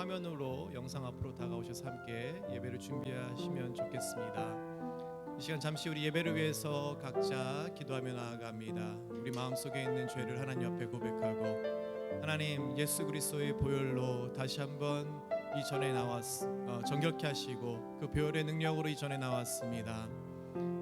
화면으로 영상 앞으로 다가오셔서 함께 예배를 준비하시면 좋겠습니다. 이 시간 잠시 우리 예배를 위해서 각자 기도하며 나아갑니다. 우리 마음속에 있는 죄를 하나님 앞에 고백하고, 하나님 예수 그리스도의 보혈로 다시 한번 이전에 정결케 하시고 그 보혈의 능력으로 이전에 나왔습니다.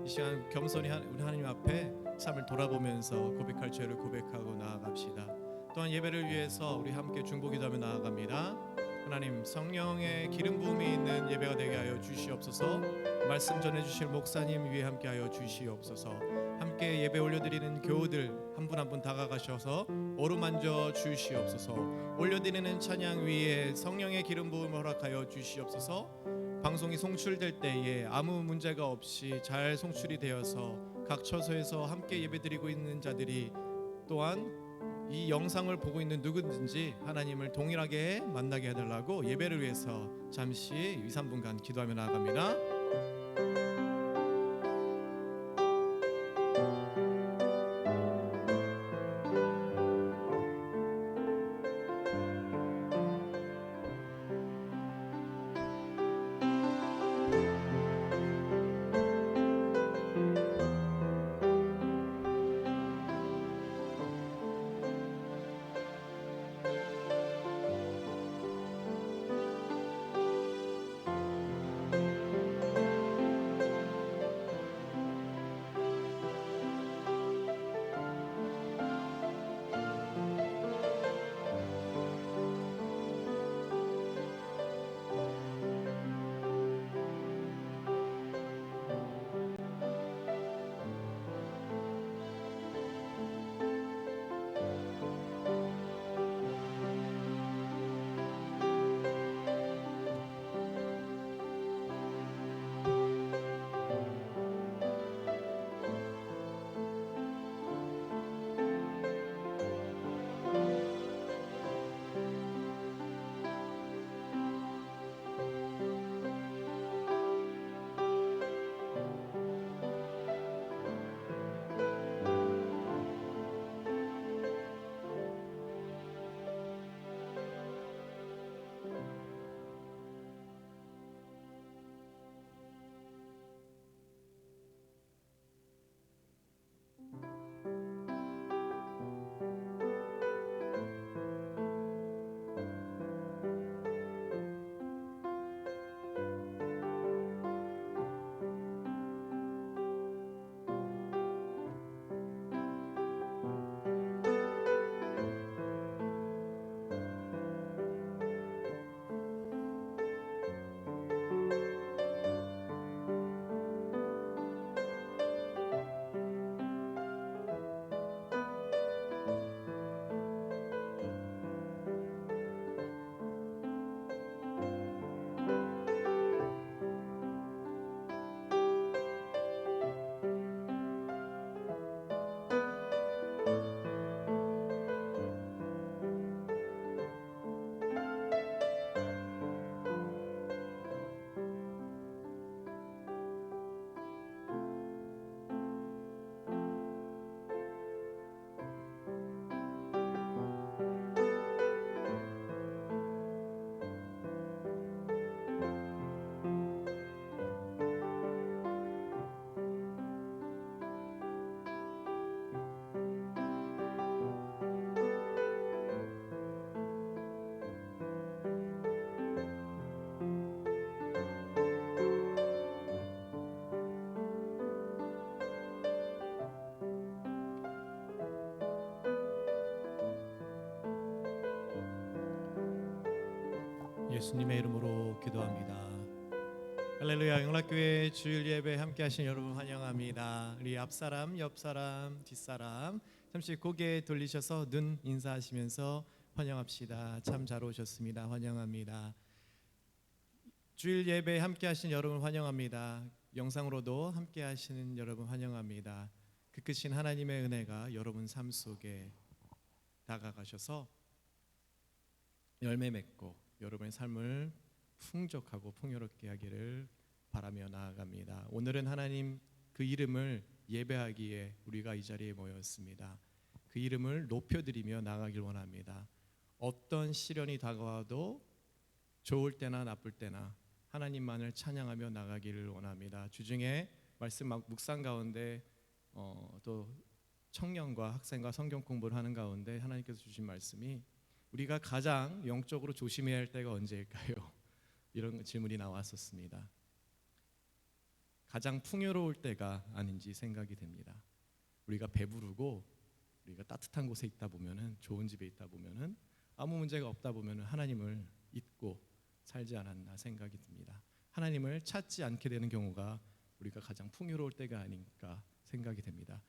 이 시간 겸손히 우리 하나님 앞에 삶을 돌아보면서 고백할 죄를 고백하고 나아갑시다. 또한 예배를 위해서 우리 함께 중보기도하며 나아갑니다. 하나님, 성령의 기름 부음이 있는 예배가 되게 하여 주시옵소서. 말씀 전해주실 목사님 위에 함께 하여 주시옵소서. 함께 예배 올려드리는 교우들 한 분 한 분 다가가셔서 어루만져 주시옵소서. 올려드리는 찬양 위에 성령의 기름 부음을 허락하여 주시옵소서. 방송이 송출될 때에 아무 문제가 없이 잘 송출이 되어서 각 처소에서 함께 예배드리고 있는 자들이, 또한 이 영상을 보고 있는 누구든지 하나님을 동일하게 만나게 해달라고 예배를 위해서 잠시 2-3분간 기도하며 나아갑니다. 예수님의 이름으로 기도합니다. 할렐루야. 영락교회 주일 예배 함께 하신 여러분 환영합니다. 우리 앞사람, 옆사람, 뒷사람 잠시 고개 돌리셔서 눈 인사하시면서 환영합시다. 참 잘 오셨습니다. 환영합니다. 주일 예배 함께 하신 여러분 환영합니다. 영상으로도 함께 하시는 여러분 환영합니다. 그 크신 하나님의 은혜가 여러분 삶 속에 다가가셔서 열매 맺고 여러분의 삶을 풍족하고 풍요롭게 하기를 바라며 나아갑니다. 오늘은 하나님 그 이름을 예배하기에 우리가 이 자리에 모였습니다. 그 이름을 높여드리며 나아가길 원합니다. 어떤 시련이 다가와도 좋을 때나 나쁠 때나 하나님만을 찬양하며 나가기를 원합니다. 주중에 말씀 묵상 가운데 또 청년과 학생과 성경 공부를 하는 가운데 하나님께서 주신 말씀이 우리가 가장 영적으로 조심해야 할 때가 언제일까요? 이런 질문이 나왔었습니다. 가장 풍요로울 때가 아닌지 생각이 됩니다. 우리가 배부르고 우리가 따뜻한 곳에 있다 보면은, 좋은 집에 있다 보면은, 아무 문제가 없다 보면은 하나님을 잊고 살지 않았나 생각이 듭니다. 하나님을 찾지 않게 되는 경우가 우리가 가장 풍요로울 때가 아닌가 생각이 됩니다.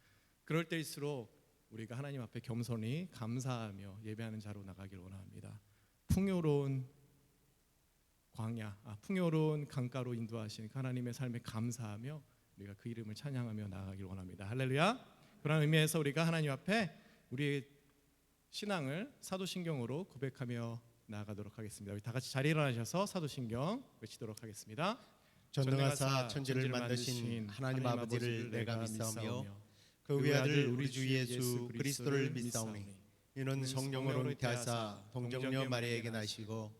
그럴 때일수록 우리가 하나님 앞에 겸손히 감사하며 예배하는 자로 나가길 원합니다. 풍요로운 광야, 풍요로운 강가로 인도하신 하나님의 삶에 감사하며 우리가 그 이름을 찬양하며 나가길 원합니다. 할렐루야. 그런 의미에서 우리가 하나님 앞에 우리의 신앙을 사도신경으로 고백하며 나아가도록 하겠습니다. 우리 다 같이 자리에 일어나셔서 사도신경 외치도록 하겠습니다. 전능하사 천지를 만드신 하나님 아버지를 내가 믿사오며 그 외아들 우리 주 예수 그리스도를 믿사오니 이는 성령으로 잉태하사 동정녀 마리아에게 나시고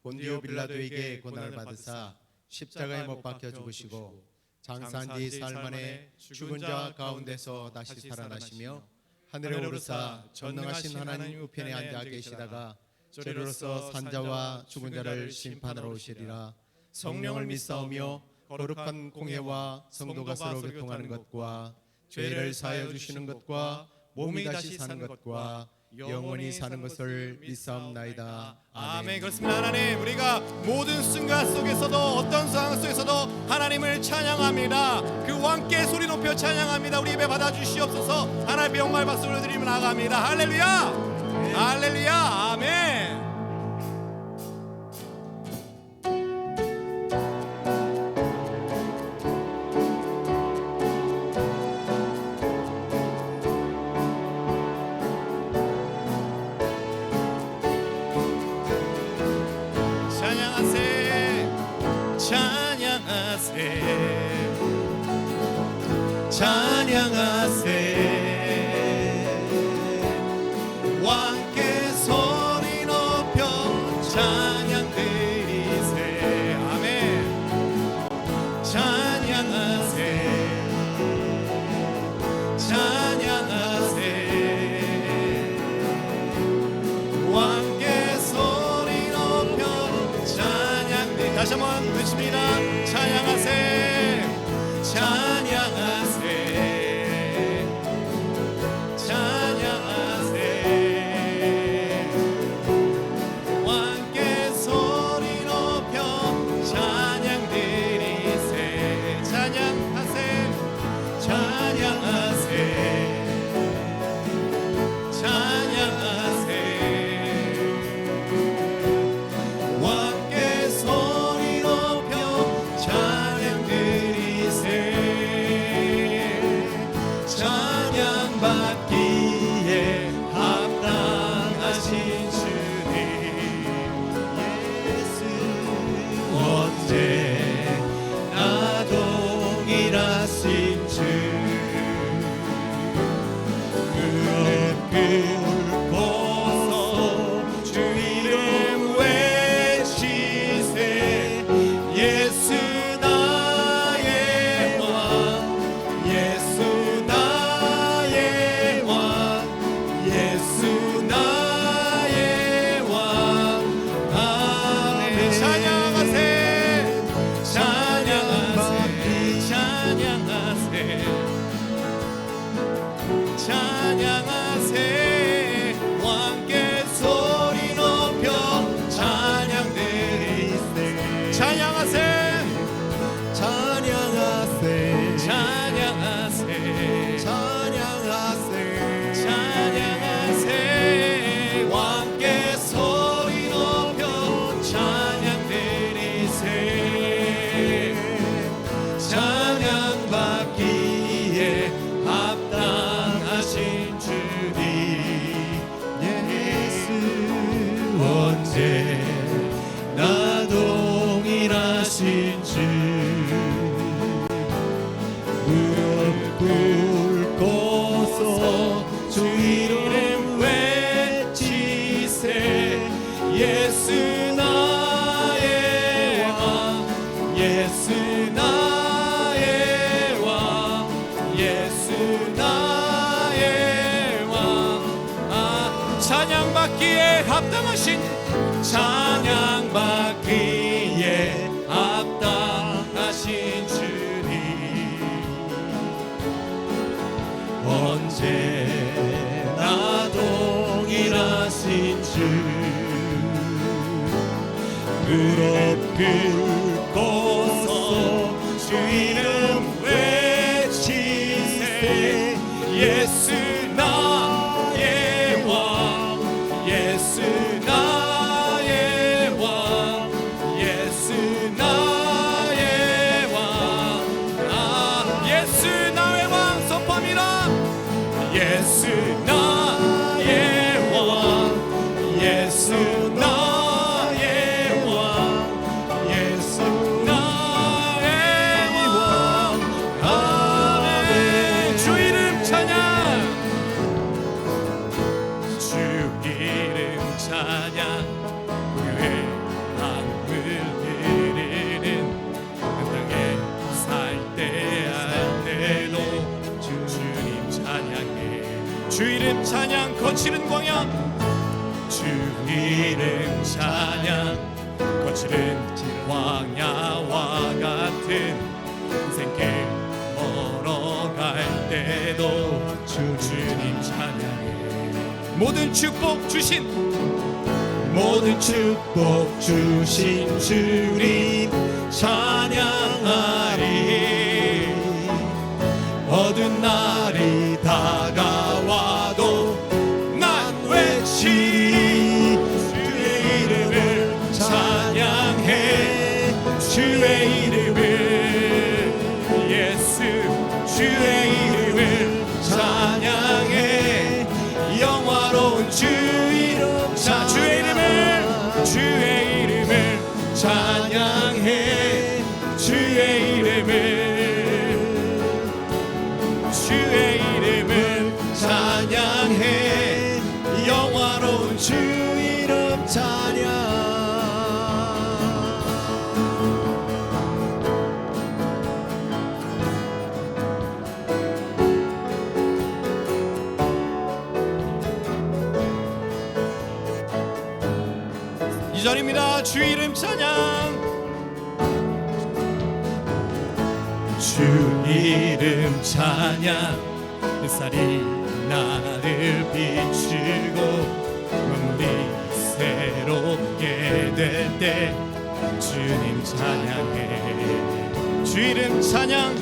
본디오 빌라도에게 고난을 받으사 십자가에 못 박혀 죽으시고 장사한 뒤 사흘 만에 죽은 자 가운데서 다시 살아나시며 하늘에 오르사 전능하신 하나님 우편에 앉아 계시다가 저리로서 산자와 죽은 자를 심판하러 오시리라. 성령을 믿사오며 거룩한 공회와 성도가 서로 교통하는 것과 죄를 사하여 주시는 것과 몸이 다시 사는 것과 영원히 사는 것을 믿사옵나이다. 아멘. 그렇습니다. 하나님, 우리가 모든 순간 속에서도 어떤 상황 속에서도 하나님을 찬양합니다. 그 왕께 소리 높여 찬양합니다. 우리 예배 받아주시옵소서. 하나님의 영광 박수를 드리며 나아갑니다. 할렐루야. 할렐루야. 아멘. 찬양하세 왕께 소리 높여 찬양 드리세. 아멘. 찬양하세 찬양하세 왕께 소리 높여 찬양 드리세. 다시 한번 외칩니다. 찬양하세 찬양하세 찬양하세 왕께 소리 높여 찬양 드리세. 찬양하세 찬양하세 찬양하세 왕께 소리 높여 찬양 드리세. 찬양받기에 합당하신 주님 예수 언제나 동일하신 주 무릎 꿇고서 주 이름 외치세. 예수 나의 왕 예수 나의 왕 예수 나의 왕. 아멘. 찬양하세 찬양하세 찬양하세 찬양하세 왕께 소리 높여 찬양 드리세. 찬양하세 찬양하세 찬양하세 찬양하세 찬양하세 왕께 소리 높여 찬양 드리세. 찬양받기에 합당하신 주님 예수 언제나 동일하신 주 무릎 꿇고서 주 이름 외치세. 예수 나의 합당하신 찬양받기에 합당하신 주님 언제나 동일하신 주 무릎 꿇고서 주 이름 외치세 예수 나의 왕 예수 나의 왕 예수 나의 왕 예수 나의 왕 선포합니다 예수 나의 왕 예수 나의 왕 예수 나의 왕 아멘 주 이름 찬양 주 이름 찬양 그의 방을 드리는 그 땅에 살 때 할 때도 주님 찬양해 주 이름 찬양 거칠은 광야 주 이름 찬양 거칠은 광야와 같은 인생길 걸어갈 때도 주님 찬양해 모든 축복 주신 주님 찬양하리 어두운 날이 다가와도 난 외치리 주의 이름을 찬양해 주의 이름을 예수 주의 이름을 찬양해 영화로운 주 이름 자 주의 이름을 찬양해 주의 이름을 찬양해 영화로운 주 이름 찬양 이 절입니다 주 이름 찬양 주 이름 찬양 햇살이 나를 비추고 만물이 새롭게 될 때 주님 찬양해 주 이름 찬양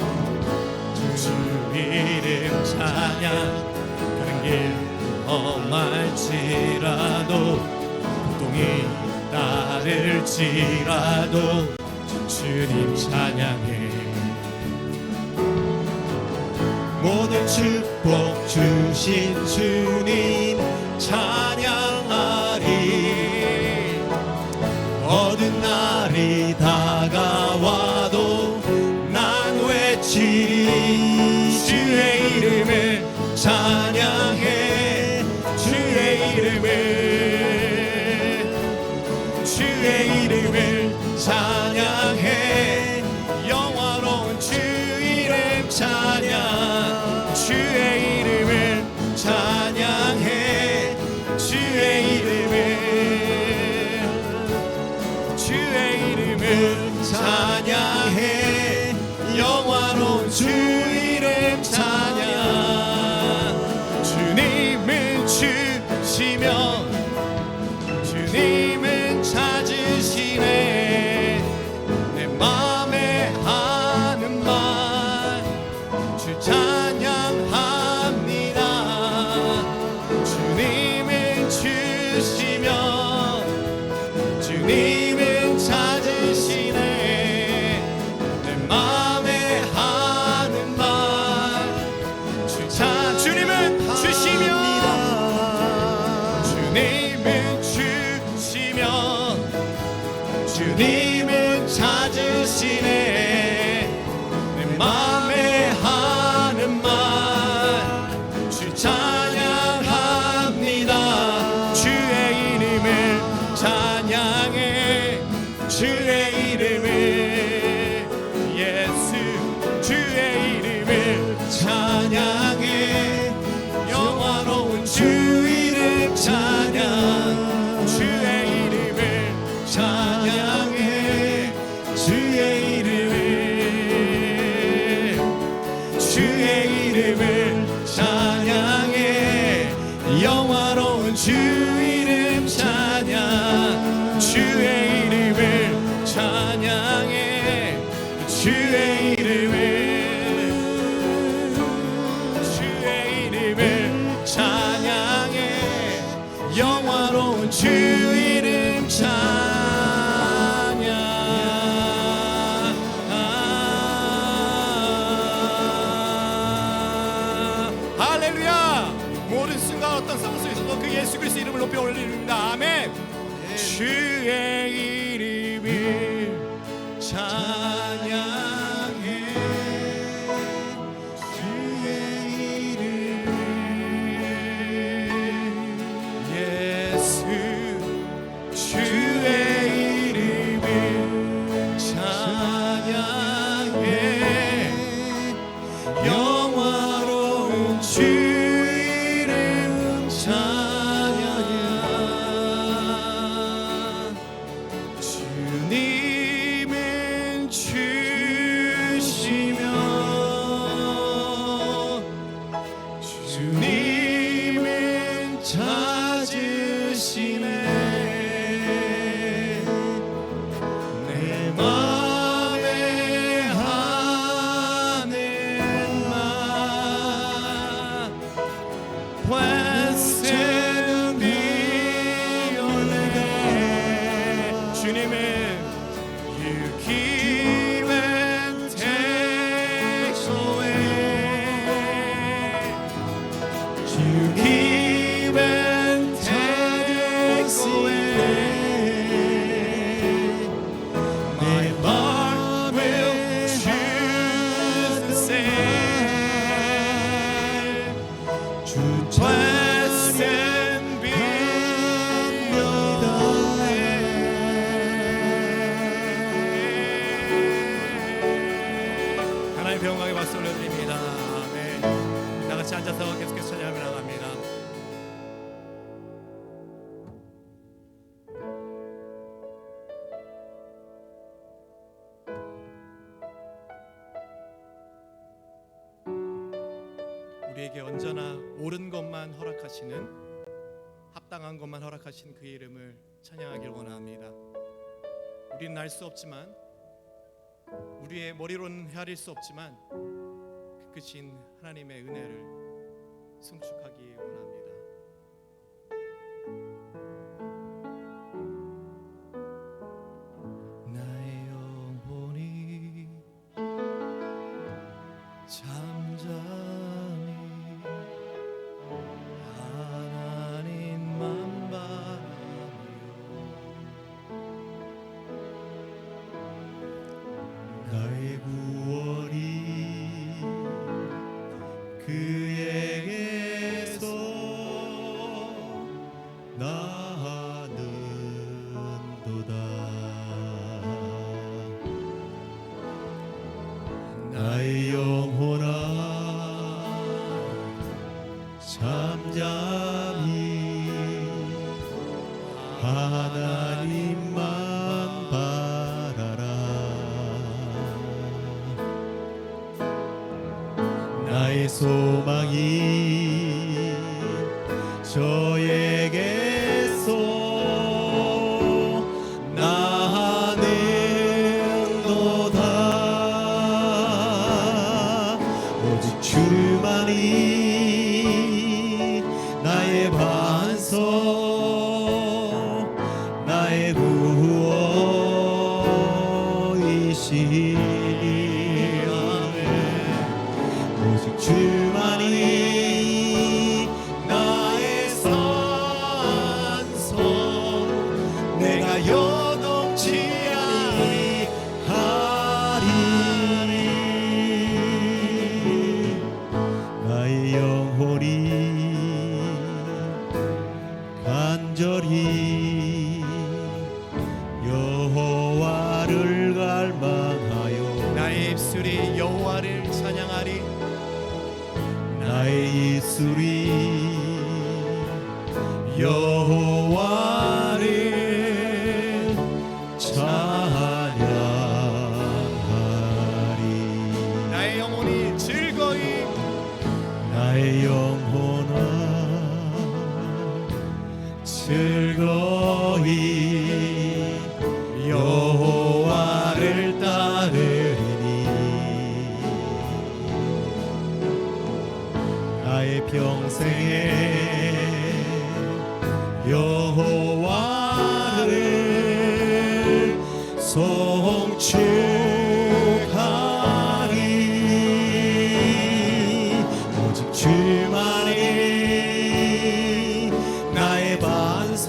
주 이름 찬양 가는 길 험할지라도 고통이 따를지라도 주님 찬양해 모든 축복 주신 주님 찬양하리 어두운 날이 다가와도 난 외치리 주의 이름을 찬양해 주의 이름을 찬양해 영화로운 주 이름 찬양 주의 이름을 찬양해 주의 이름을 찬양해 영화로운 주 이름 찬양 주님은 주시면 주님은 찾으시네 내 맘에 하는 말 주 찬양합니다 주님은 주시면 주님은 찾으시네 내 맘에 하는 말 주 주님은 주시면 주님은 주님은 찾으시네 내 맘에 하는 말 주 찬양합니다 주의 이름을 찬양해 주의 이름을 예수 주의 이름을 찬양해 영화로운 주 이름 찬양 올립니다. 아멘. 주의 이름을 찬양해. 주의 이름을 예수 주의 이름을 찬양해. 영화로운 주 이름 찬양해. 주님은 주시며 주님은 찾으시네. 내 맘에 하는 말 Blessed be your name. 주님은 You give and take away. You give and take away. My heart will choose the same. Blessed be your name. 하나님 영광의 박수 올려드립니다. 아멘. 다 같이 앉아서 계속해서 찬양하며 나갑니다. 우리에게 언제나 옳은 것만 허락하시는, 합당한 것만 허락하신 그의 이름을 찬양하길 원합니다. 우리는 알 수 없지만, 우리의 머리로는 헤아릴 수 없지만 그 크신 하나님의 은혜를 송축하기 원합니다. 나의 영혼이 잠잠히 하나님만 바라며 나의 구원이 그에게서 나는도다. 나의 영혼아 잠잠히 하나님만 바라라. 나의 소망이 저에게서 나는도다. 오직 주만이 나의 반석, 나의 구원이시니. 오직 주만이 나의 산성, 내가 여동치 아니하리니. 나의 영혼이 간절히 여호와를 갈망하여 나의 입술이 여호와를 찬양하리. 나의 입술이 여호와를 찬양하리. 나의 영혼이 즐거이, 나의 영혼아 즐거이 여호와를 따르리니. 나의 평생에 여호와를 송축하리. 오직 주만이 나의 반석,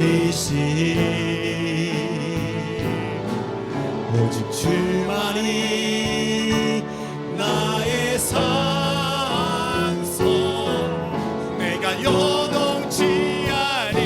이시니 오직 주만이 나의 산소 내가 요동치 아니하리.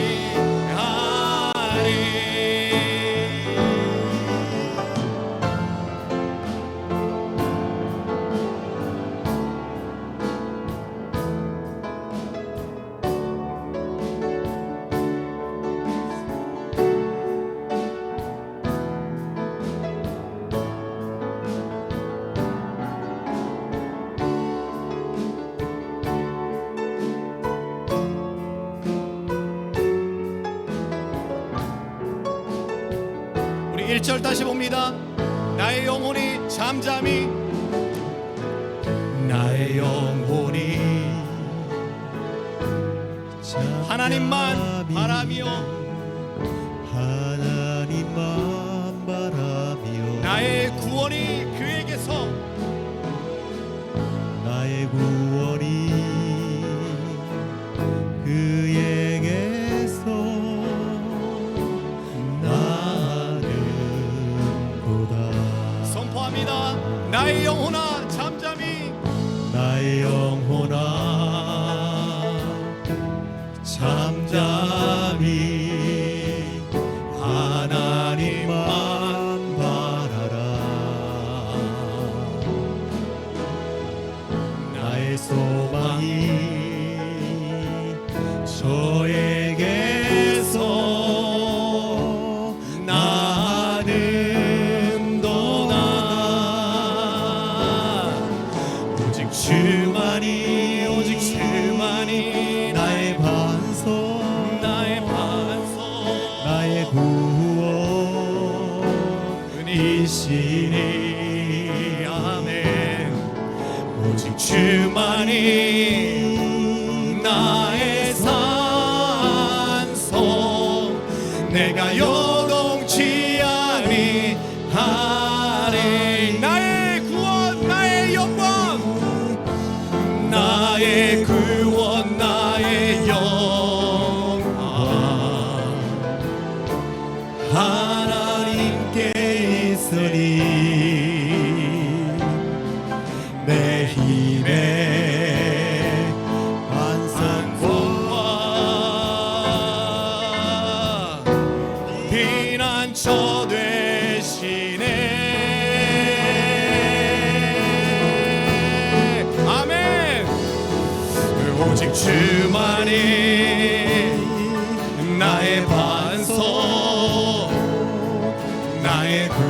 우리 1절 다시 봅니다. 나의 영혼이 잠잠히 나의 영혼이 하나님만 바라며 하나님만 바라며 나의 구원이 그에게서 나의 구원이 그에게서 나는도다. 선포합니다. 나의 영혼아 잠잠히 나의 영혼아 잠잠히 하나님만 바라라. 나의 소망이 저에게서 나는도다. 오직 주만이 나의 반석 나의 구원이시니. 아멘. 오직 주만이 나의 산소 내가 요동치 아니하리. 나의 구원 나의 영광 나의 구원 나의 영광 하나님께 있으리. 내 힘의 반석과 피난처 되시네. 아멘. 오직 주만이 나의 반석 나의 구원이시니.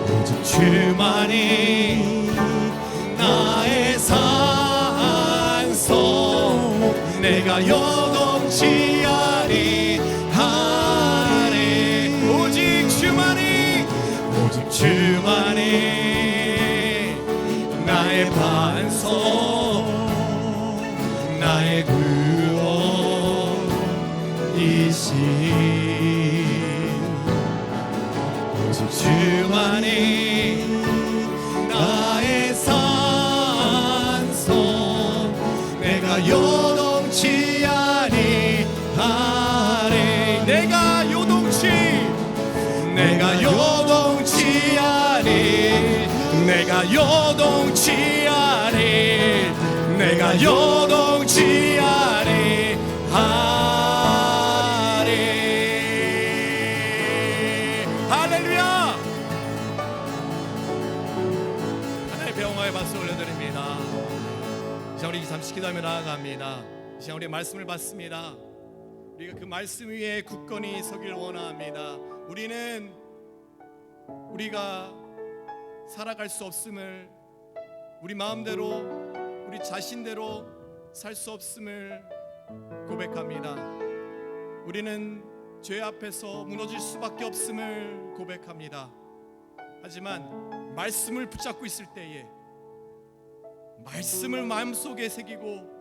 오직 주만이 나의 산소 내가 요동치 아니하리. 오직 주만이 나의 반석 나의 구원이시니. 오직 주만이 나의 산소 내가 요동치 아니하리. 내가 요동치 아니 내가 요동치 아니 하리. 할렐루야. 하나님의 평화의 박수 올려드립니다. 자, 우리 잠시 기도하며 나아갑니다. 자, 우리 말씀을 받습니다. 우리가 그 말씀 위에 굳건히 서길 원합니다. 우리가 살아갈 수 없음을, 우리 마음대로 우리 자신대로 살 수 없음을 고백합니다. 우리는 죄 앞에서 무너질 수밖에 없음을 고백합니다. 하지만 말씀을 붙잡고 있을 때에, 말씀을 마음속에 새기고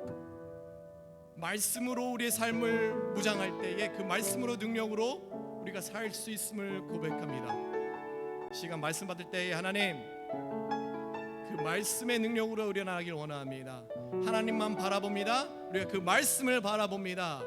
말씀으로 우리의 삶을 무장할 때에 그 말씀으로 능력으로 우리가 살 수 있음을 고백합니다. 시간 말씀 받을 때에 하나님 그 말씀의 능력으로 일어나길 원합니다. 하나님만 바라봅니다. 우리가 그 말씀을 바라봅니다.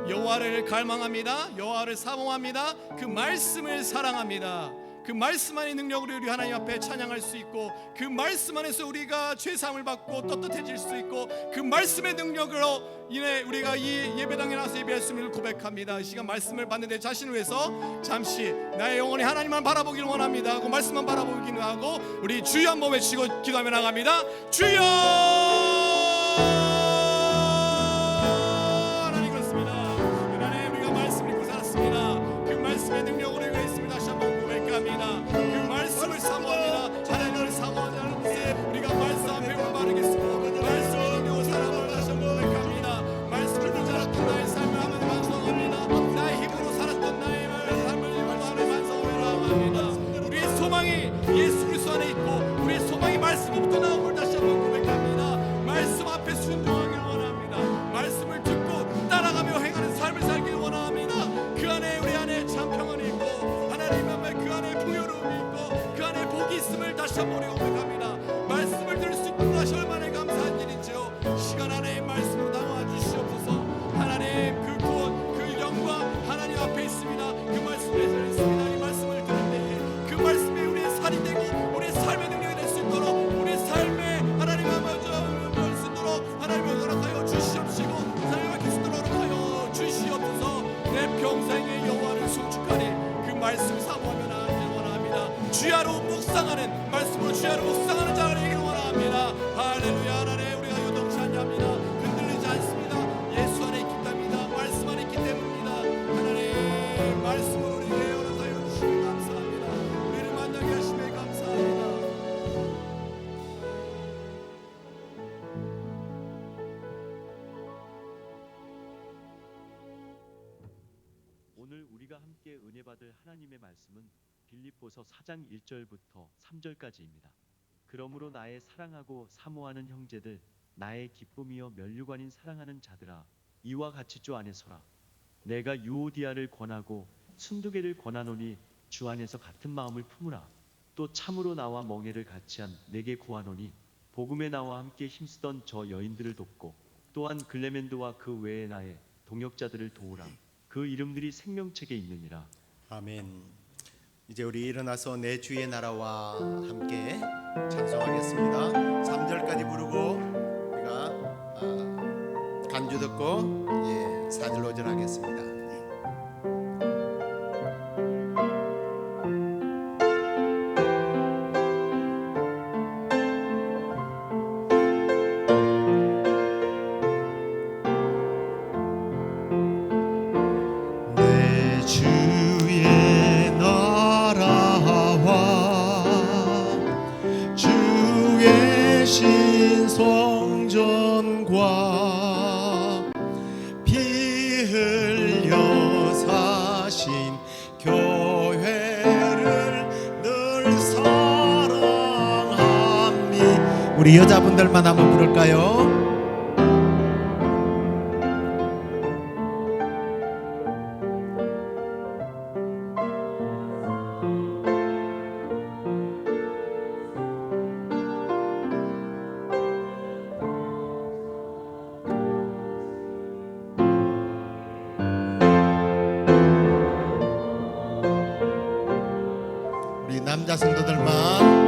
여호와를 갈망합니다. 여호와를 사모합니다. 그 말씀을 사랑합니다. 그 말씀 안의 능력으로 우리 하나님 앞에 찬양할 수 있고, 그 말씀 안에서 우리가 죄사함을 받고 떳떳해질 수 있고, 그 말씀의 능력으로 인해 우리가 이 예배당에 나와서 예배할 수 있는 고백합니다. 이 시간 말씀을 받는 데 자신을 위해서 잠시 나의 영혼이 하나님만 바라보기를 원합니다 하고 말씀만 바라보기를 하고 우리 주여 한번 외치고 기도하며 나갑니다. 주여! 하나님 그렇습니다. 하나님 우리가 말씀을 입고 살았습니다. 그 말씀의 능력으로 우리가 있습니다. 다시 한번 고백합니다. 그 말씀을 사모합니다. 하나님을 사모하는 곳에 우리가 말씀 앞에 올바르겠습니다. 말씀의 능력으로 살아가는 다시 한번 고백합니다. 말씀을 붙잡았던 나의 삶을 하나님 반성합니다. 나의 힘으로 살았던 나의 삶을 하나님 반성하며 나아갑니다. 우리의 소망이 예수 그리스도 안에 있고 우리의 소망이 말씀으로부터 나온 걸 다시 한번 고백합니다. 말씀 앞에 순종하기를 원합니다. 말씀을 듣고 따라가며 행하는 삶을 살기를 원합니다. 그 안에 우리 안에 참 평안이 있고 하나님 앞에 그 안에 풍요로움이 있고 그 안에 복이 있음을 다시 한번 우리 고백합니다. 말씀을 들을 수 있는 것이 얼마나 감사한 일인지요. 시간 안에 말씀으로 담아 주시옵소서. 하나님 그 구원 그 영광 하나님 앞에 있습니다. 그 말씀에 있습니다. 이 말씀을 들을 때에 그 말씀이 우리의 살이 되고 우리의 삶의 능력이 될 수 있도록 우리의 삶에 하나님 앞에 하나님을 허락하여 주시옵시고 하나님을 기도로 허락하여 주시옵소서. 내 평생의 여호와를 송축하니 그 말씀 사모하며 나아가길 원합니다. 주야로 묵상하는 말씀으로 주야로 묵상하는 자가 되기를 원합니다. 할렐루야. 하나님 우리가 요동치 않습니다. 흔들리지 않습니다. 예수 안에 있기 때문입니다. 말씀 안에 있기 때문입니다. 하나님 말씀으로 우리에게 허락하여 주시니 감사합니다. 우리를 만나게 하심에 감사합니다. 오늘 우리가 함께 은혜 받을 하나님의 말씀은 빌립보서 4장 1절부터 3절까지입니다. 그러므로 나의 사랑하고 사모하는 형제들, 나의 기쁨이여 면류관인 사랑하는 자들아, 이와 같이 주 안에 서라. 내가 유오디아를 권하고 순두개를 권하노니 주 안에서 같은 마음을 품으라. 또 참으로 나와 멍에를 같이한 내게 구하노니 복음에 나와 함께 힘쓰던 저 여인들을 돕고 또한 글레멘드와 그 외의 나의 동역자들을 도우라. 그 이름들이 생명책에 있느니라. 아멘. 이제 우리 일어나서 내 주의 나라와 함께 찬송하겠습니다. 3절까지 부르고 우리가 간주 듣고 4절 5절 하겠습니다. 우리 여자분들만 한번 부를까요? 우리 남자 성도들만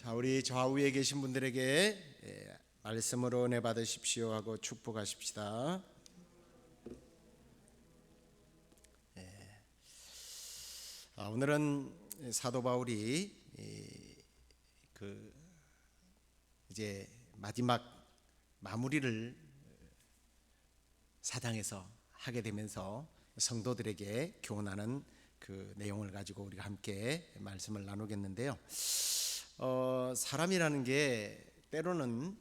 자, 우리 좌우에 계신 분들에게 말씀으로 은혜 받으십시오 하고 축복하십시다. 오늘은 사도 바울이 이제 마지막 마무리를 사장에서 하게 되면서 성도들에게 교훈하는 그 내용을 가지고 우리가 함께 말씀을 나누겠는데요. 사람이라는 게 때로는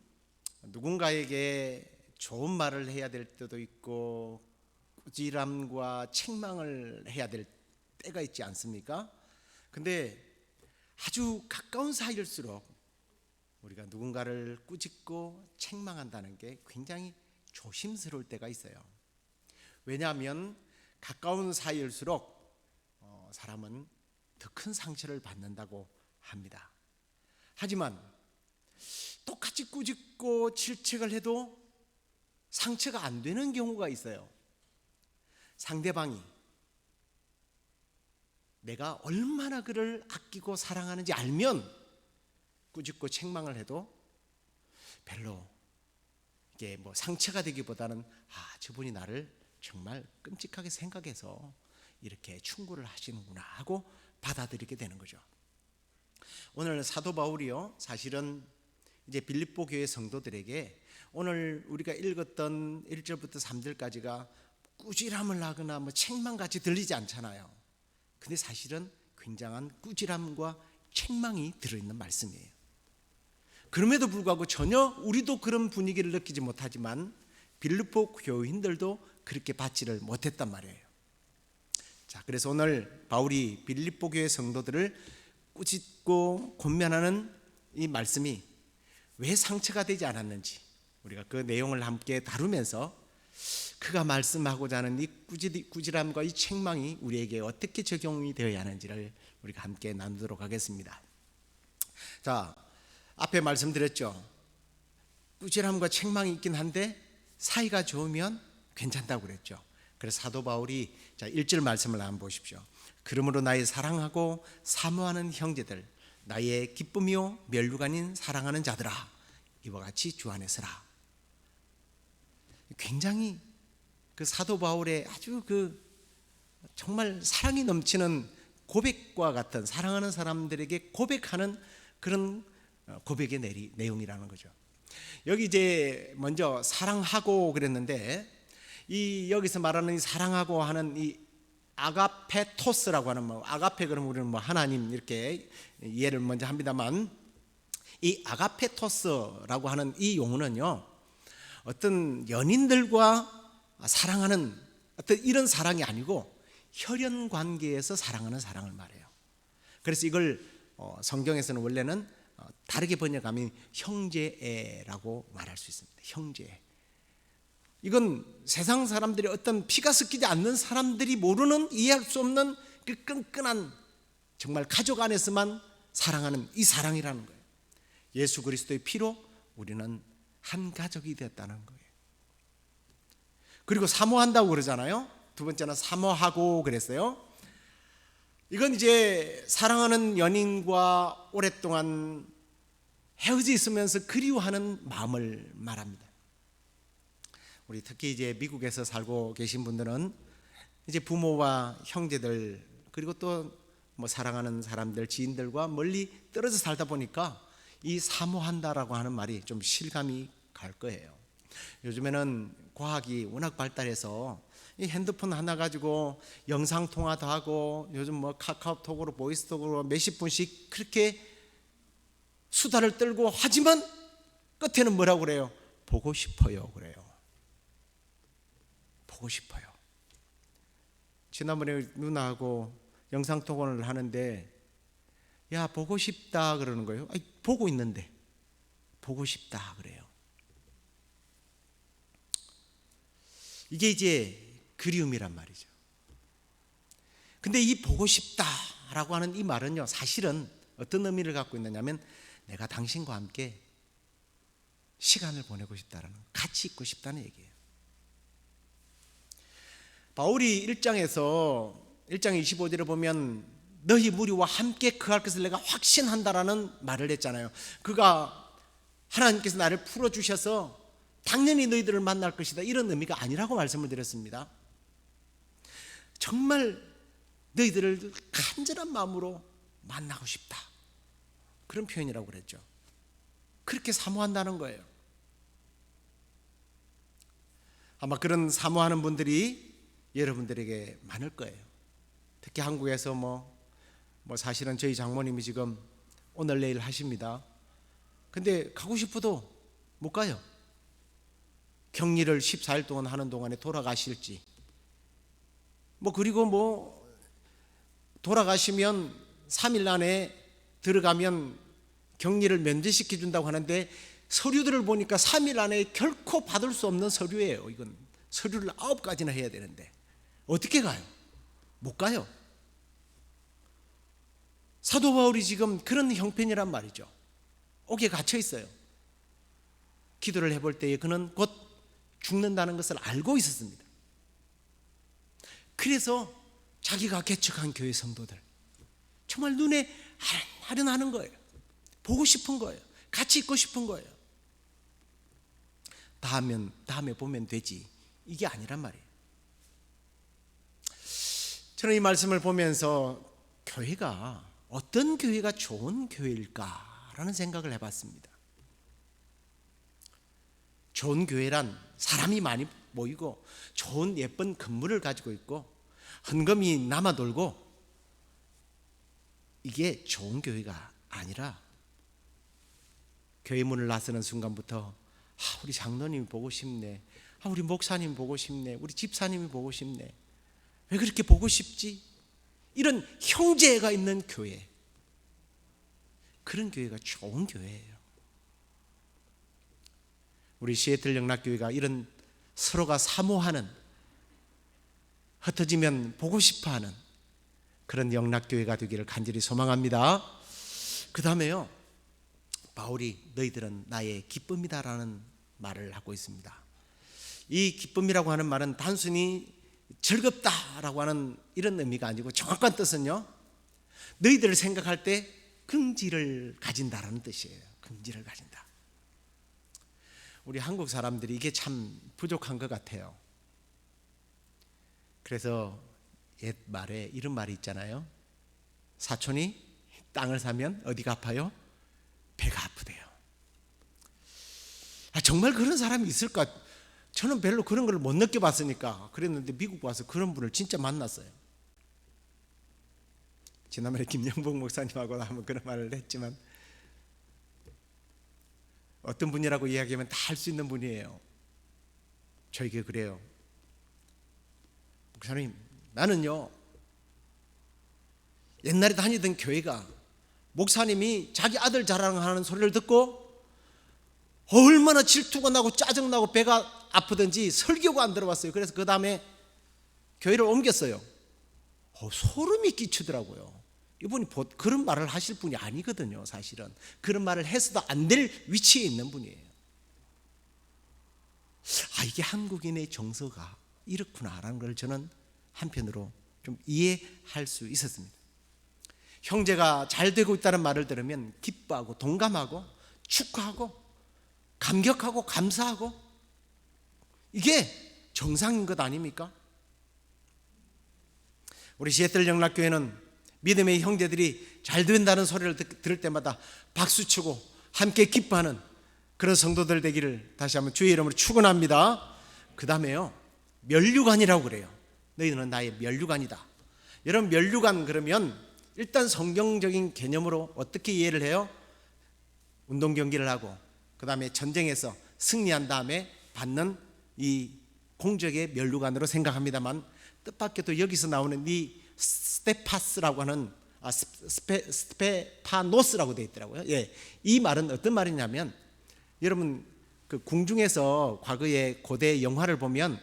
누군가에게 좋은 말을 해야 될 때도 있고 꾸지람과 책망을 해야 될 때가 있지 않습니까? 근데 아주 가까운 사이일수록 우리가 누군가를 꾸짖고 책망한다는 게 굉장히 조심스러울 때가 있어요. 왜냐하면 가까운 사이일수록 사람은 더 큰 상처를 받는다고 합니다. 하지만 똑같이 꾸짖고 질책을 해도 상처가 안 되는 경우가 있어요. 상대방이 내가 얼마나 그를 아끼고 사랑하는지 알면 꾸짖고 책망을 해도 별로 이게 뭐 상처가 되기보다는 저분이 나를 정말 끔찍하게 생각해서 이렇게 충고를 하시는구나 하고 받아들이게 되는 거죠. 오늘 사도 바울이요, 사실은 이제 빌립보 교회 성도들에게 오늘 우리가 읽었던 1절부터 3절까지가 꾸지람을 하거나 뭐 책망같이 들리지 않잖아요. 근데 사실은 굉장한 꾸지람과 책망이 들어있는 말씀이에요. 그럼에도 불구하고 전혀 우리도 그런 분위기를 느끼지 못하지만 빌립보 교인들도 그렇게 받지를 못했단 말이에요. 자, 그래서 오늘 바울이 빌립보 교회 성도들을 꾸짖고 권면하는 이 말씀이 왜 상처가 되지 않았는지 우리가 그 내용을 함께 다루면서 그가 말씀하고자 하는 이 꾸지람과 이 책망이 우리에게 어떻게 적용이 되어야 하는지를 우리가 함께 나누도록 하겠습니다. 자, 앞에 말씀드렸죠. 꾸지람과 책망이 있긴 한데 사이가 좋으면 괜찮다고 그랬죠. 그래서 사도 바울이 1절 말씀을 한번 보십시오. 그러므로 나의 사랑하고 사모하는 형제들, 나의 기쁨이요 멸류관인 사랑하는 자들아, 이와 같이 주 안에 서라. 굉장히 그 사도 바울의 아주 정말 사랑이 넘치는 고백과 같은, 사랑하는 사람들에게 고백하는 그런 고백의 내용이라는 거죠. 여기 이제 먼저 사랑하고 그랬는데 이 여기서 말하는 이 사랑하고 하는 이 아가페토스라고 하는 아가페 그러면 우리는 하나님 이렇게 이해를 먼저 합니다만, 이 아가페토스라고 하는 이 용어는요, 어떤 연인들과 사랑하는 어떤 이런 사랑이 아니고 혈연 관계에서 사랑하는 사랑을 말해요. 그래서 이걸 성경에서는 원래는 다르게 번역하면 형제애라고 말할 수 있습니다. 형제애. 이건 세상 사람들이 어떤 피가 섞이지 않는 사람들이 모르는, 이해할 수 없는 그 끈끈한, 정말 가족 안에서만 사랑하는 이 사랑이라는 거예요. 예수 그리스도의 피로 우리는 한 가족이 되었다는 거예요. 그리고 사모한다고 그러잖아요. 두 번째는 사모하고 그랬어요. 이건 이제 사랑하는 연인과 오랫동안 헤어져 있으면서 그리워하는 마음을 말합니다. 우리 특히 이제 미국에서 살고 계신 분들은 이제 부모와 형제들, 그리고 또 사랑하는 사람들, 지인들과 멀리 떨어져 살다 보니까 이 사모한다라고 하는 말이 좀 실감이 갈 거예요. 요즘에는 과학이 워낙 발달해서 이 핸드폰 하나 가지고 영상 통화도 하고, 요즘 카카오톡으로 보이스톡으로 몇십 분씩 그렇게 수다를 떨고, 하지만 끝에는 뭐라고 그래요? 보고 싶어요 그래요. 보고 싶어요. 지난번에 누나하고 영상통화를 하는데 야 보고 싶다 그러는 거예요. 아니, 보고 있는데 보고 싶다 그래요. 이게 이제 그리움이란 말이죠. 근데 이 보고 싶다라고 하는 이 말은요, 사실은 어떤 의미를 갖고 있느냐면 내가 당신과 함께 시간을 보내고 싶다라는, 같이 있고 싶다는 얘기예요. 바울이 1장 25절에 보면 너희 무리와 함께 거할 것을 내가 확신한다라는 말을 했잖아요. 그가 하나님께서 나를 풀어주셔서 당연히 너희들을 만날 것이다, 이런 의미가 아니라고 말씀을 드렸습니다. 정말 너희들을 간절한 마음으로 만나고 싶다, 그런 표현이라고 그랬죠. 그렇게 사모한다는 거예요. 아마 그런 사모하는 분들이 여러분들에게 많을 거예요. 특히 한국에서 뭐 사실은 저희 장모님이 지금 오늘 내일 하십니다. 근데 가고 싶어도 못 가요. 격리를 14일 동안 하는 동안에 돌아가실지, 그리고 돌아가시면 3일 안에 들어가면 격리를 면제시켜 준다고 하는데, 서류들을 보니까 3일 안에 결코 받을 수 없는 서류예요. 이건 서류를 9가지나 해야 되는데 어떻게 가요? 못 가요. 사도 바울이 지금 그런 형편이란 말이죠. 옥에 갇혀 있어요. 기도를 해볼 때에 그는 곧 죽는다는 것을 알고 있었습니다. 그래서 자기가 개척한 교회 성도들 정말 눈에 아른아른하는 거예요. 보고 싶은 거예요. 같이 있고 싶은 거예요. 다음에 보면 되지, 이게 아니란 말이에요. 저는 이 말씀을 보면서 교회가 어떤 교회가 좋은 교회일까라는 생각을 해봤습니다. 좋은 교회란 사람이 많이 모이고 좋은 예쁜 건물을 가지고 있고 헌금이 남아 돌고, 이게 좋은 교회가 아니라 교회 문을 나서는 순간부터 우리 장로님 보고 싶네, 우리 목사님 보고 싶네, 우리 집사님이 보고 싶네, 왜 그렇게 보고 싶지? 이런 형제가 있는 교회, 그런 교회가 좋은 교회예요. 우리 시애틀 영락교회가 이런 서로가 사모하는, 흩어지면 보고 싶어하는 그런 영락교회가 되기를 간절히 소망합니다. 그 다음에요, 바울이 너희들은 나의 기쁨이다라는 말을 하고 있습니다. 이 기쁨이라고 하는 말은 단순히 즐겁다라고 하는 이런 의미가 아니고, 정확한 뜻은요, 너희들을 생각할 때 긍지를 가진다라는 뜻이에요. 긍지를 가진다. 우리 한국 사람들이 이게 참 부족한 것 같아요. 그래서 옛 말에 이런 말이 있잖아요. 사촌이 땅을 사면 어디가 아파요? 배가 아프대요. 정말 그런 사람이 있을까? 저는 별로 그런 걸 못 느껴봤으니까 그랬는데, 미국 와서 그런 분을 진짜 만났어요. 지난번에 김영복 목사님하고 한번 그런 말을 했지만, 어떤 분이라고 이야기하면 다 할 수 있는 분이에요. 저에게 그래요. 목사님, 나는요 옛날에 다니던 교회가 목사님이 자기 아들 자랑하는 소리를 듣고 얼마나 질투가 나고 짜증나고 배가 아프든지 설교가 안 들어봤어요. 그래서 그 다음에 교회를 옮겼어요. 소름이 끼치더라고요. 이분이 그런 말을 하실 분이 아니거든요. 사실은 그런 말을 해서도 안 될 위치에 있는 분이에요. 이게 한국인의 정서가 이렇구나라는 걸 저는 한편으로 좀 이해할 수 있었습니다. 형제가 잘 되고 있다는 말을 들으면 기뻐하고 동감하고 축하하고 감격하고 감사하고, 이게 정상인 것 아닙니까? 우리 시애틀 영락교회는 믿음의 형제들이 잘 된다는 소리를 들을 때마다 박수치고 함께 기뻐하는 그런 성도들 되기를 다시 한번 주의 이름으로 축원합니다. 그 다음에요, 면류관이라고 그래요. 너희는 나의 면류관이다. 여러분, 면류관 그러면 일단 성경적인 개념으로 어떻게 이해를 해요? 운동 경기를 하고 그 다음에 전쟁에서 승리한 다음에 받는 이 공적의 면류관으로 생각합니다만, 뜻밖에도 여기서 나오는 이 스테파스라고 하는 스페파노스라고 되어 있더라고요. 이 말은 어떤 말이냐면, 여러분 그 궁중에서 과거에 고대 영화를 보면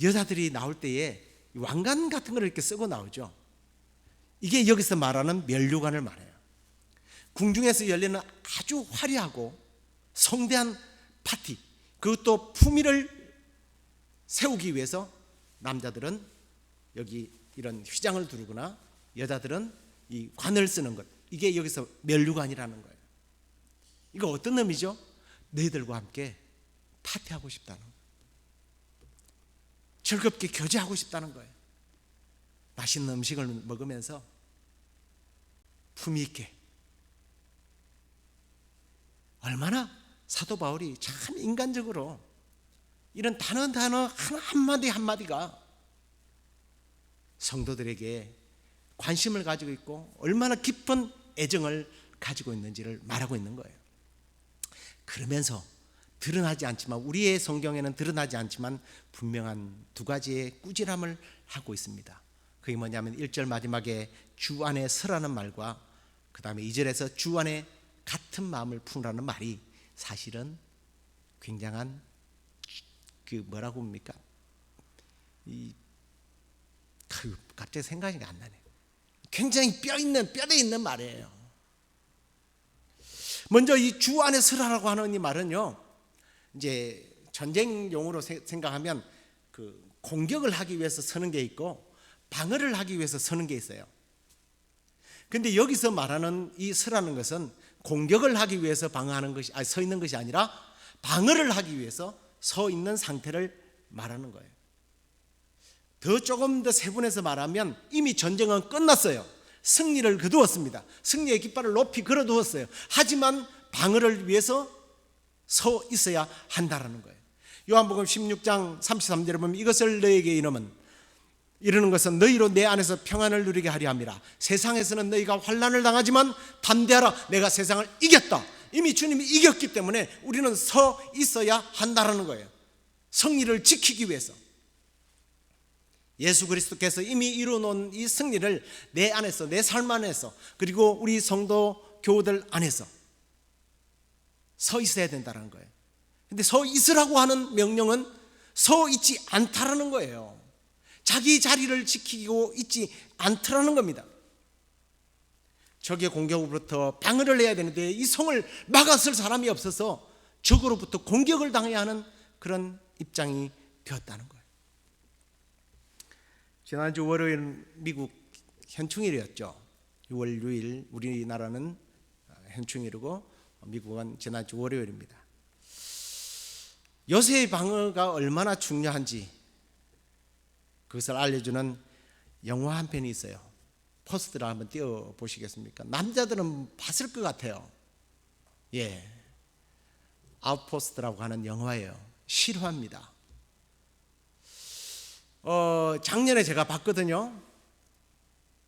여자들이 나올 때에 왕관 같은 걸 이렇게 쓰고 나오죠. 이게 여기서 말하는 면류관을 말해요. 궁중에서 열리는 아주 화려하고 성대한 파티, 그것도 품위를 세우기 위해서 남자들은 여기 이런 휘장을 두르거나 여자들은 이 관을 쓰는 것, 이게 여기서 면류관이라는 거예요. 이거 어떤 의미죠? 너희들과 함께 파티하고 싶다는 거예요. 즐겁게 교제하고 싶다는 거예요. 맛있는 음식을 먹으면서 품위 있게. 얼마나 사도 바울이 참 인간적으로 이런 단어 한마디 한마디가 성도들에게 관심을 가지고 있고 얼마나 깊은 애정을 가지고 있는지를 말하고 있는 거예요. 그러면서 드러나지 않지만, 우리의 성경에는 드러나지 않지만 분명한 두 가지의 꾸지람을 하고 있습니다. 그게 뭐냐면 1절 마지막에 주 안에 서라는 말과 그 다음에 2절에서 주 안에 같은 마음을 품으라는 말이 사실은 굉장한 뭐라고 합니까? 갑자기 생각이 안 나네. 굉장히 뼈대 있는 말이에요. 먼저 이 주 안에 서라라고 하는 이 말은요, 이제 전쟁 용어로 생각하면 그 공격을 하기 위해서 서는 게 있고 방어를 하기 위해서 서는 게 있어요. 근데 여기서 말하는 이 서라는 것은 공격을 하기 위해서 방어하는 것이 서 있는 것이 아니라 방어를 하기 위해서 서 있는 상태를 말하는 거예요. 조금 더 세분해서 말하면 이미 전쟁은 끝났어요. 승리를 거두었습니다. 승리의 깃발을 높이 걸어두었어요. 하지만 방어를 위해서 서 있어야 한다라는 거예요. 요한복음 16장 33절에 보면 이것을 너에게 이르는 것은 너희로 내 안에서 평안을 누리게 하려 함이라. 세상에서는 너희가 환난을 당하지만 담대하라, 내가 세상을 이겼다. 이미 주님이 이겼기 때문에 우리는 서 있어야 한다라는 거예요. 승리를 지키기 위해서. 예수 그리스도께서 이미 이루어놓은 이 승리를 내 안에서, 내 삶 안에서, 그리고 우리 성도 교우들 안에서 서 있어야 된다는 거예요. 근데 서 있으라고 하는 명령은 서 있지 않다라는 거예요. 자기 자리를 지키고 있지 않더라는 겁니다. 적의 공격으로부터 방어를 해야 되는데 이 성을 막아설 사람이 없어서 적으로부터 공격을 당해야 하는 그런 입장이 되었다는 거예요. 지난주 월요일 미국 현충일이었죠. 6월 6일 우리나라는 현충일이고 미국은 지난주 월요일입니다. 요새의 방어가 얼마나 중요한지 그것을 알려주는 영화 한 편이 있어요. 포스터를 한번 띄워보시겠습니까? 남자들은 봤을 것 같아요. 아웃포스트라고 하는 영화예요. 실화입니다. 작년에 제가 봤거든요.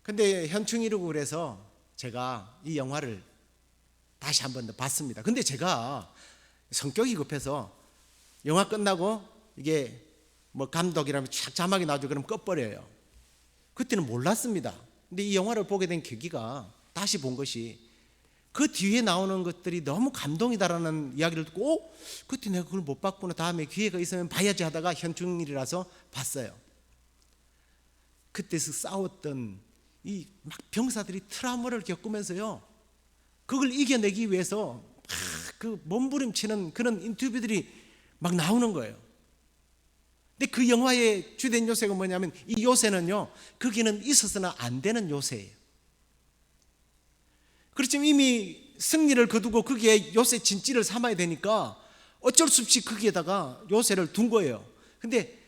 근데 현충일이고 그래서 제가 이 영화를 다시 한 번 더 봤습니다. 근데 제가 성격이 급해서 영화 끝나고 이게 뭐 감독이라면 쫙 자막이 나오죠. 그럼 꺼버려요. 그때는 몰랐습니다. 근데 이 영화를 보게 된 계기가 다시 본 것이 그 뒤에 나오는 것들이 너무 감동이다라는 이야기를 듣고 그때 내가 그걸 못 봤구나, 다음에 기회가 있으면 봐야지 하다가 현충일이라서 봤어요. 그때서 싸웠던 이 막 병사들이 트라우마를 겪으면서요, 그걸 이겨내기 위해서 그 몸부림치는 그런 인터뷰들이 막 나오는 거예요. 근데 그 영화의 주된 요새가 뭐냐면 이 요새는요, 거기는 있어서는 안 되는 요새예요. 그렇지만 이미 승리를 거두고 거기에 요새 진지를 삼아야 되니까 어쩔 수 없이 거기에다가 요새를 둔 거예요. 근데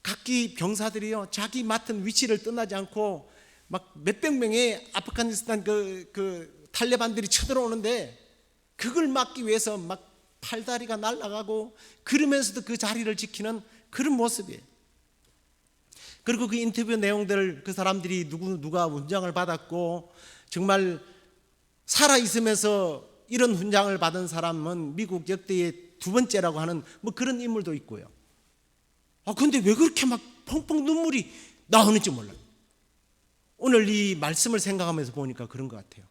각기 병사들이요, 자기 맡은 위치를 떠나지 않고 막 몇백 명의 아프가니스탄 그 탈레반들이 쳐들어오는데 그걸 막기 위해서 막 팔다리가 날아가고 그러면서도 그 자리를 지키는 그런 모습이에요. 그리고 그 인터뷰 내용들, 그 사람들이 누가 훈장을 받았고, 정말 살아있으면서 이런 훈장을 받은 사람은 미국 역대의 두 번째라고 하는 뭐 그런 인물도 있고요. 근데 왜 그렇게 막 펑펑 눈물이 나오는지 몰라요. 오늘 이 말씀을 생각하면서 보니까 그런 것 같아요.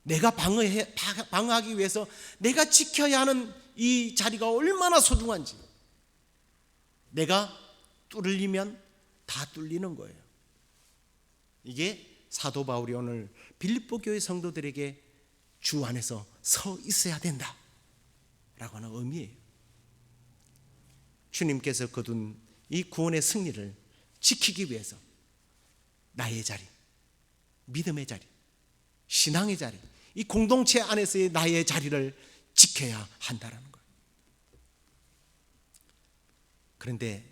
내가 방어하기 위해서 내가 지켜야 하는 이 자리가 얼마나 소중한지. 내가 뚫리면 다 뚫리는 거예요. 이게 사도 바울이 오늘 빌립보 교회 성도들에게 주 안에서 서 있어야 된다 라고 하는 의미예요. 주님께서 거둔 이 구원의 승리를 지키기 위해서 나의 자리, 믿음의 자리, 신앙의 자리, 이 공동체 안에서의 나의 자리를 지켜야 한다는 거예요. 그런데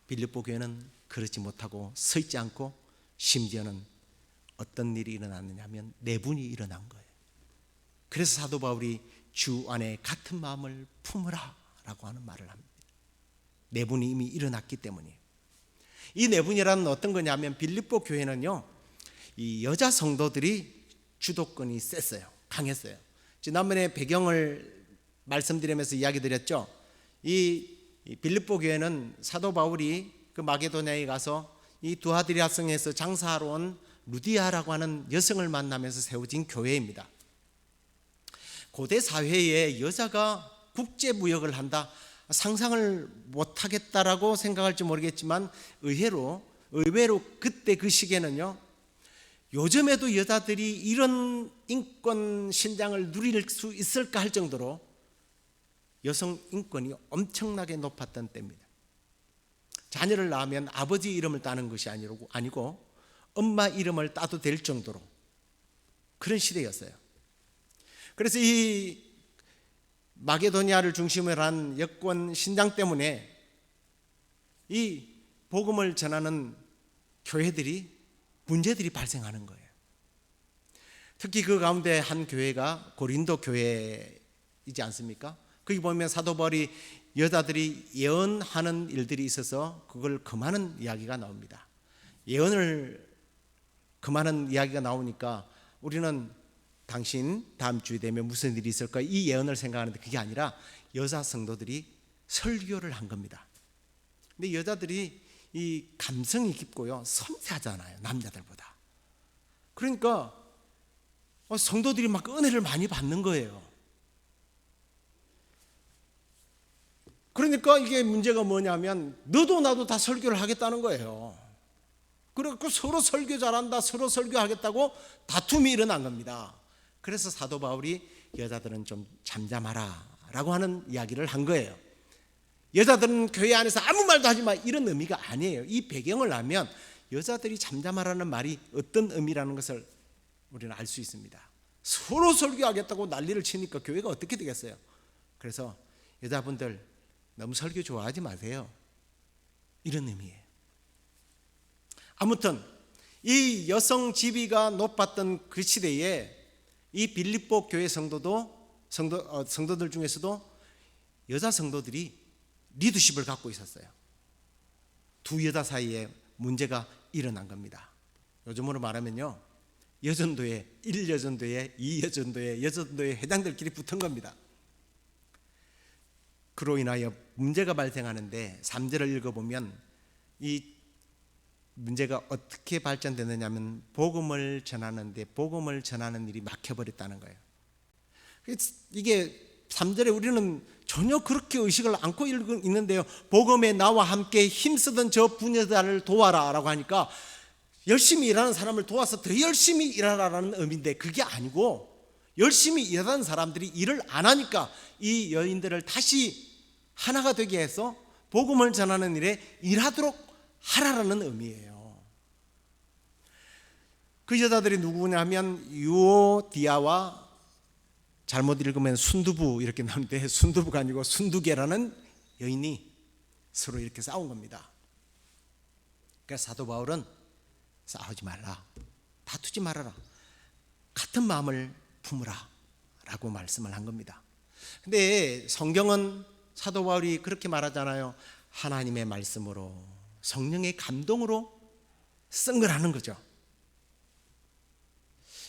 빌립보 교회는 그러지 못하고 서 있지 않고 심지어는 어떤 일이 일어났느냐 하면 내분이 일어난 거예요. 그래서 사도 바울이 주 안에 같은 마음을 품으라 라고 하는 말을 합니다. 내분이 이미 일어났기 때문이에요. 이 내분이라는 어떤 거냐면 빌립보 교회는요, 이 여자 성도들이 주도권이 셌어요. 강했어요. 지난번에 배경을 말씀드리면서 이야기 드렸죠. 이 빌립보 교회는 사도 바울이 그 마게도냐에 가서 이 두아드리아성에서 장사하러 온 루디아라고 하는 여성을 만나면서 세워진 교회입니다. 고대 사회에 여자가 국제무역을 한다, 상상을 못하겠다라고 생각할지 모르겠지만 의외로 그때 그 시기에는요, 요즘에도 여자들이 이런 인권 신장을 누릴 수 있을까 할 정도로 여성 인권이 엄청나게 높았던 때입니다. 자녀를 낳으면 아버지 이름을 따는 것이 아니고 엄마 이름을 따도 될 정도로 그런 시대였어요. 그래서 이 마게도니아를 중심으로 한 여권 신장 때문에 이 복음을 전하는 교회들이 문제들이 발생하는 거예요. 특히 그 가운데 한 교회가 고린도 교회이지 않습니까? 거기 보면 사도 바울이 여자들이 예언하는 일들이 있어서 그걸 금하는 이야기가 나옵니다. 예언을 금하는 이야기가 나오니까 우리는 당신 다음 주에 되면 무슨 일이 있을까, 이 예언을 생각하는데 그게 아니라 여자 성도들이 설교를 한 겁니다. 근데 여자들이 이 감성이 깊고요, 섬세하잖아요, 남자들보다. 그러니까 성도들이 막 은혜를 많이 받는 거예요. 그러니까 이게 문제가 뭐냐면 너도 나도 다 설교를 하겠다는 거예요. 그래서 서로 설교 잘한다, 서로 설교하겠다고 다툼이 일어난 겁니다. 그래서 사도 바울이 여자들은 좀 잠잠하라 라고 하는 이야기를 한 거예요. 여자들은 교회 안에서 아무 말도 하지 마, 이런 의미가 아니에요. 이 배경을 알면 여자들이 잠잠하라는 말이 어떤 의미라는 것을 우리는 알 수 있습니다. 서로 설교하겠다고 난리를 치니까 교회가 어떻게 되겠어요? 그래서 여자분들 너무 설교 좋아하지 마세요, 이런 의미예요. 아무튼 이 여성 지위가 높았던 그 시대에 이 빌립보 교회 성도들 중에서도 여자 성도들이 리더십을 갖고 있었어요. 두 여자 사이에 문제가 일어난 겁니다. 요즘으로 말하면요, 여전도회, 1여전도회, 2여전도회, 여전도회 회장들끼리 붙은 겁니다. 그로 인하여 문제가 발생하는데 3절을 읽어보면 이 문제가 어떻게 발전되느냐면 복음을 전하는데 복음을 전하는 일이 막혀버렸다는 거예요. 이게 3절에 우리는 전혀 그렇게 의식을 않고 있는데요, 복음에 나와 함께 힘쓰던 저 부녀자를 도와라 라고 하니까 열심히 일하는 사람을 도와서 더 열심히 일하라는 의미인데 그게 아니고 열심히 일하는 사람들이 일을 안 하니까 이 여인들을 다시 하나가 되게 해서 복음을 전하는 일에 일하도록 하라라는 의미예요. 그 여자들이 누구냐면 유오디아와, 잘못 읽으면 순두부 이렇게 나오는데 순두부가 아니고 순두개라는 여인이 서로 이렇게 싸운 겁니다. 그래서 사도 바울은 싸우지 말라, 다투지 말아라, 같은 마음을 품으라 라고 말씀을 한 겁니다. 근데 성경은 사도 바울이 그렇게 말하잖아요. 하나님의 말씀으로 성령의 감동으로 쓴 거라는 거죠.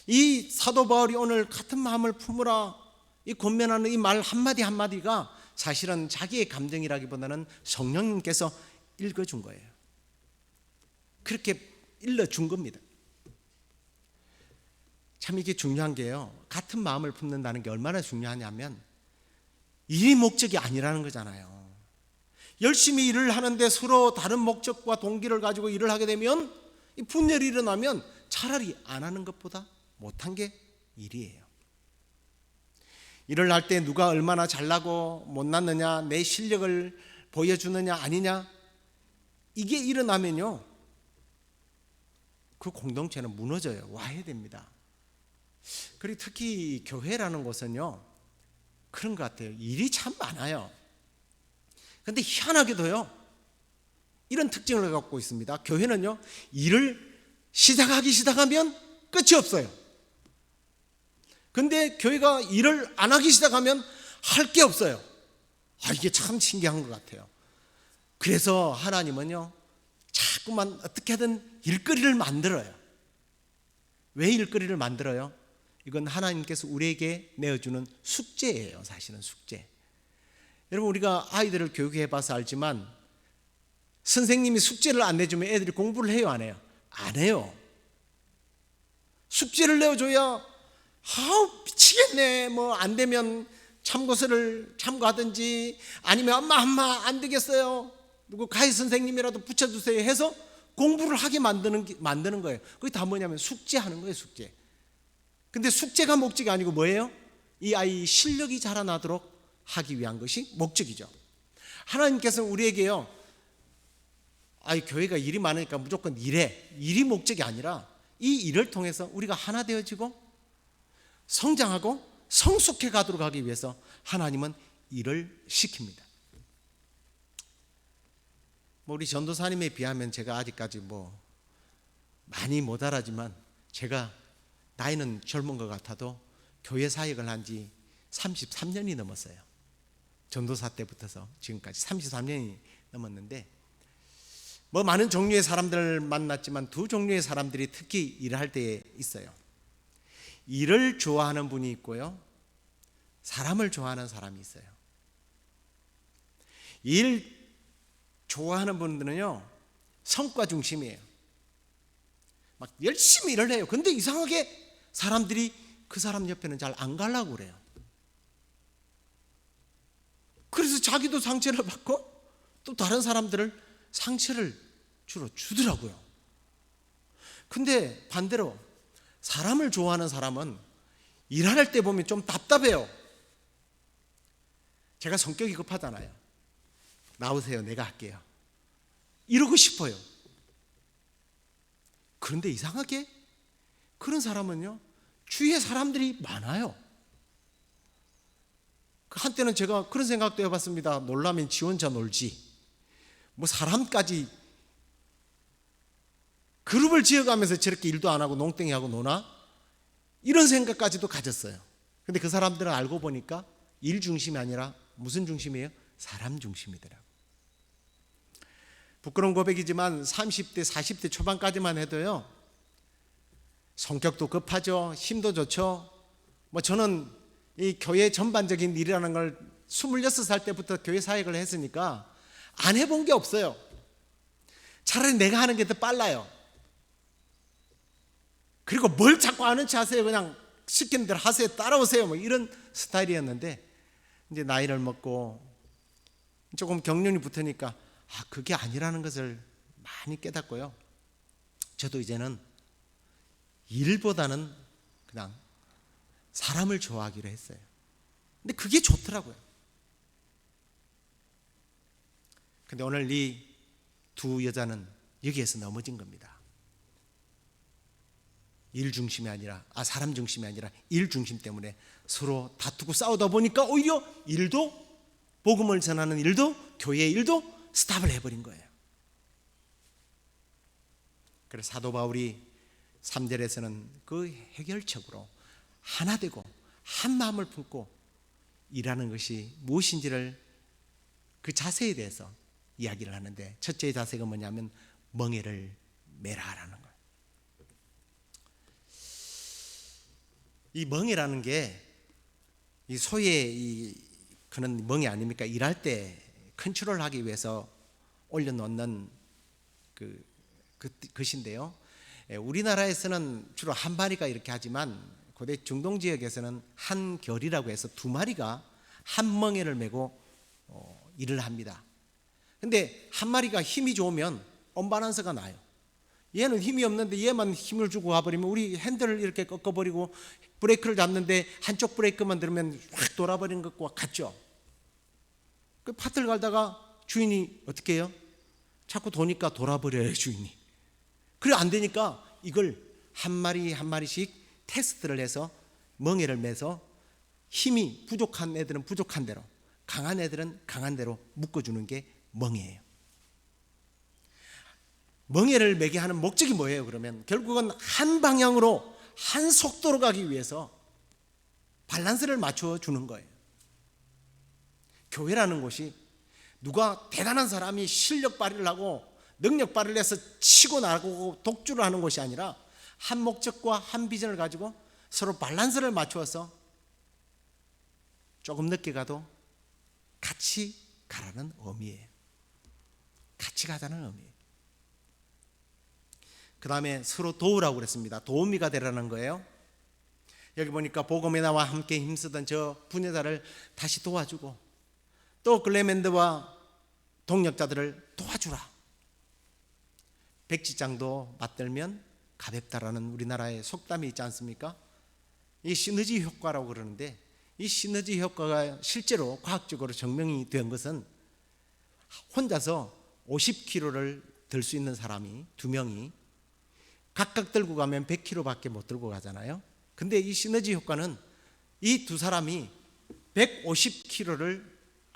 이 사도 바울이 오늘 같은 마음을 품으라 이 권면하는 이 말 한마디 한마디가 사실은 자기의 감정이라기보다는 성령님께서 읽어준 거예요. 그렇게 일러준 겁니다. 참 이게 중요한 게요, 같은 마음을 품는다는 게 얼마나 중요하냐면 일이 목적이 아니라는 거잖아요. 열심히 일을 하는데 서로 다른 목적과 동기를 가지고 일을 하게 되면 분열이 일어나면 차라리 안 하는 것보다 못한 게 일이에요. 일을 할 때 누가 얼마나 잘나고 못났느냐, 내 실력을 보여주느냐 아니냐, 이게 일어나면요 그 공동체는 무너져요. 와야 됩니다. 그리고 특히 교회라는 곳은요, 그런 것 같아요. 일이 참 많아요. 근데 희한하게도요, 이런 특징을 갖고 있습니다. 교회는요, 일을 시작하면 끝이 없어요. 근데 교회가 일을 안 하기 시작하면 할 게 없어요. 이게 참 신기한 것 같아요. 그래서 하나님은요, 자꾸만 어떻게든 일거리를 만들어요. 왜 일거리를 만들어요? 이건 하나님께서 우리에게 내어주는 숙제예요. 사실은 숙제. 여러분, 우리가 아이들을 교육해 봐서 알지만 선생님이 숙제를 안 내주면 애들이 공부를 해요, 안 해요? 안 해요. 숙제를 내어줘야 미치겠네, 뭐 안 되면 참고서를 참고하든지, 아니면 엄마 안 되겠어요, 누구 가희 선생님이라도 붙여주세요 해서 공부를 하게 만드는 거예요. 그게 다 뭐냐면 숙제하는 거예요, 숙제. 근데 숙제가 목적이 아니고 뭐예요? 이 아이 실력이 자라나도록 하기 위한 것이 목적이죠. 하나님께서는 우리에게요, 교회가 일이 많으니까 무조건 일이 목적이 아니라 이 일을 통해서 우리가 하나 되어지고 성장하고 성숙해 가도록 하기 위해서 하나님은 일을 시킵니다. 우리 전도사님에 비하면 제가 아직까지 많이 못 알아지만, 제가 나이는 젊은 것 같아도 교회 사역을 한 지 33년이 넘었어요. 전도사 때부터서 지금까지 33년이 넘었는데, 많은 종류의 사람들 만났지만 두 종류의 사람들이 특히 일할 때에 있어요. 일을 좋아하는 분이 있고요, 사람을 좋아하는 사람이 있어요. 일 좋아하는 분들은요, 성과 중심이에요. 막 열심히 일을 해요. 근데 이상하게 사람들이 그 사람 옆에는 잘 안 가려고 그래요. 그래서 자기도 상처를 받고 또 다른 사람들을 상처를 주로 주더라고요. 근데 반대로 사람을 좋아하는 사람은 일할 때 보면 좀 답답해요. 제가 성격이 급하잖아요. 나오세요, 내가 할게요, 이러고 싶어요. 그런데 이상하게 그런 사람은요, 주위에 사람들이 많아요. 한때는 제가 그런 생각도 해봤습니다. 놀라면 지 혼자 놀지, 사람까지 그룹을 지어가면서 저렇게 일도 안 하고 농땡이하고 노나? 이런 생각까지도 가졌어요. 근데 그 사람들은 알고 보니까 일 중심이 아니라 무슨 중심이에요? 사람 중심이더라고요. 부끄러운 고백이지만 30대 40대 초반까지만 해도요, 성격도 급하죠, 힘도 좋죠. 저는 이 교회 전반적인 일이라는 걸 26살 때부터 교회 사역을 했으니까 안 해본 게 없어요. 차라리 내가 하는 게 더 빨라요. 그리고 뭘 자꾸 아는 체 하세요, 그냥 시키는 대로 하세요, 따라오세요, 이런 스타일이었는데, 이제 나이를 먹고 조금 경륜이 붙으니까 그게 아니라는 것을 많이 깨닫고요. 저도 이제는 일보다는 그냥 사람을 좋아하기로 했어요. 근데 그게 좋더라고요. 근데 오늘 이 두 여자는 여기에서 넘어진 겁니다. 일 중심이 아니라, 사람 중심이 아니라 일 중심 때문에 서로 다투고 싸우다 보니까 오히려 일도, 복음을 전하는 일도, 교회의 일도 스탑을 해버린 거예요. 그래서 사도 바울이 3절에서는 그 해결책으로 하나 되고 한 마음을 품고 일하는 것이 무엇인지를, 그 자세에 대해서 이야기를 하는데, 첫째 자세가 뭐냐면 멍에를 매라라는 거예요. 이 멍에라는 게 이 소의 그런 멍에 아닙니까? 일할 때 컨트롤하기 위해서 올려놓는 것인데요. 우리나라에서는 주로 한 마리가 이렇게 하지만 고대 중동 지역에서는 한 결이라고 해서 두 마리가 한 멍에를 메고 일을 합니다. 근데 한 마리가 힘이 좋으면 언밸런스가 나요. 얘는 힘이 없는데 얘만 힘을 주고 가버리면 우리 핸들을 이렇게 꺾어버리고 브레이크를 잡는데 한쪽 브레이크만 들으면 확 돌아버리는 것과 같죠. 그 팥을 갈다가 주인이 어떻게 해요? 자꾸 도니까 돌아버려요, 주인이. 그래 안 되니까 이걸 한 마리 한 마리씩 테스트를 해서 멍에를 매서 힘이 부족한 애들은 부족한 대로, 강한 애들은 강한 대로 묶어주는 게 멍에예요. 멍에를 매게 하는 목적이 뭐예요? 그러면 결국은 한 방향으로 한 속도로 가기 위해서 밸런스를 맞춰주는 거예요. 교회라는 곳이 누가 대단한 사람이 실력 발휘를 하고 능력 발휘를 해서 치고 나가고 독주를 하는 곳이 아니라 한 목적과 한 비전을 가지고 서로 밸런스를 맞추어서 조금 늦게 가도 같이 가라는 의미예요. 같이 가자는 의미예요. 그 다음에 서로 도우라고 그랬습니다. 도우미가 되라는 거예요. 여기 보니까 복음에 나와 함께 힘쓰던 저 부녀자를 다시 도와주고, 또 클레멘드와 동역자들을 도와주라. 백지장도 맞들면 가볍다라는 우리나라의 속담이 있지 않습니까? 이 시너지 효과라고 그러는데, 이 시너지 효과가 실제로 과학적으로 증명이 된 것은 혼자서 50kg를 들 수 있는 사람이 두 명이 각각 들고 가면 100kg밖에 못 들고 가잖아요. 근데 이 시너지 효과는 이 두 사람이 150kg를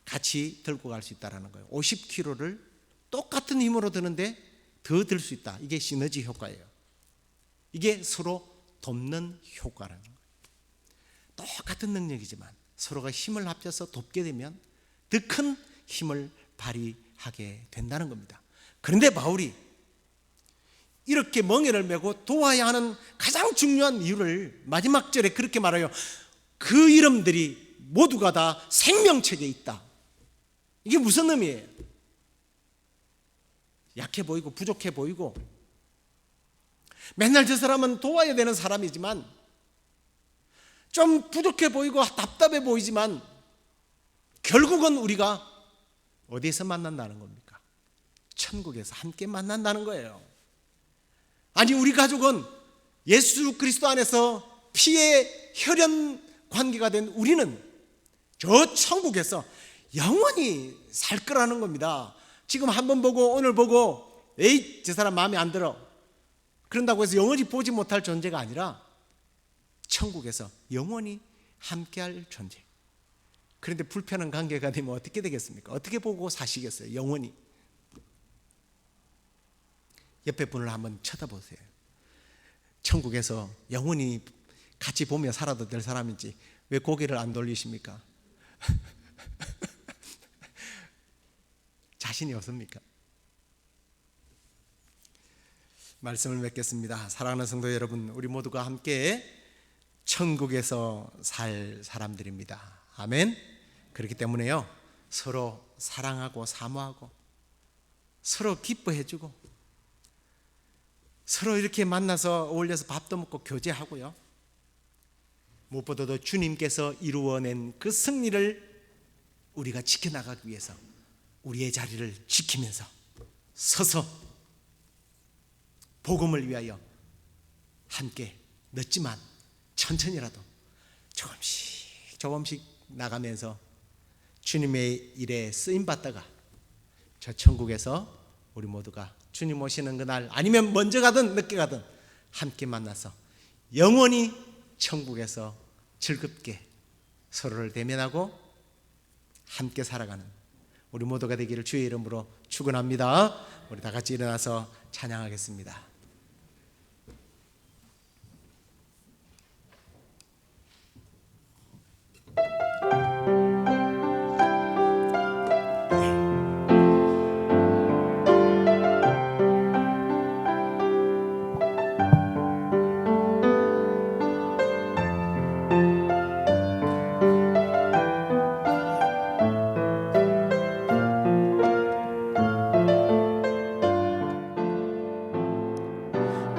같이 들고 갈 수 있다는 거예요. 50kg를 똑같은 힘으로 드는데 더 들 수 있다. 이게 시너지 효과예요. 이게 서로 돕는 효과라는 거예요. 똑같은 능력이지만 서로가 힘을 합쳐서 돕게 되면 더 큰 힘을 발휘하게 된다는 겁니다. 그런데 바울이 이렇게 멍에를 메고 도와야 하는 가장 중요한 이유를 마지막 절에 그렇게 말해요. 그 이름들이 모두가 다 생명책에 있다. 이게 무슨 의미예요? 약해 보이고 부족해 보이고 맨날 저 사람은 도와야 되는 사람이지만 좀 부족해 보이고 답답해 보이지만 결국은 우리가 어디에서 만난다는 겁니까? 천국에서 함께 만난다는 거예요. 아니, 우리 가족은 예수 그리스도 안에서 피의 혈연 관계가 된 우리는 저 천국에서 영원히 살 거라는 겁니다. 지금 한번 보고 오늘 보고 에이 저 사람 마음에 안 들어 그런다고 해서 영원히 보지 못할 존재가 아니라 천국에서 영원히 함께할 존재. 그런데 불편한 관계가 되면 어떻게 되겠습니까? 어떻게 보고 사시겠어요? 영원히. 옆에 분을 한번 쳐다보세요. 천국에서 영원히 같이 보며 살아도 될 사람인지 왜 고개를 안 돌리십니까? 자신이 없습니까? 말씀을 맺겠습니다. 사랑하는 성도 여러분, 우리 모두가 함께 천국에서 살 사람들입니다. 아멘. 그렇기 때문에요, 서로 사랑하고 사모하고 서로 기뻐해주고 서로 이렇게 만나서 어울려서 밥도 먹고 교제하고요, 무엇보다도 주님께서 이루어낸 그 승리를 우리가 지켜나가기 위해서 우리의 자리를 지키면서 서서 복음을 위하여 함께 늦지만 천천히라도 조금씩 나가면서 주님의 일에 쓰임받다가 저 천국에서 우리 모두가 주님 오시는 그날, 아니면 먼저 가든 늦게 가든 함께 만나서 영원히 천국에서 즐겁게 서로를 대면하고 함께 살아가는 우리 모두가 되기를 주의 이름으로 축원합니다. 우리 다 같이 일어나서 찬양하겠습니다.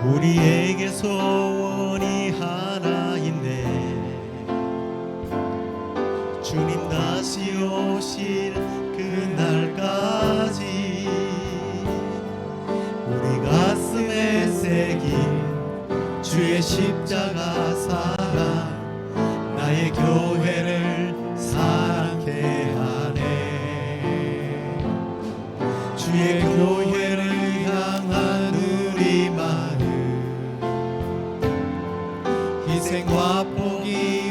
우리에게 소원이 하나 있네. 주님 다시 오실 그날까지 우리 가슴에 새긴 주의 십자가 사랑, 나의 교회를 사랑케 하네. 주의 교회를 향한 우리 마음, 희생과 포기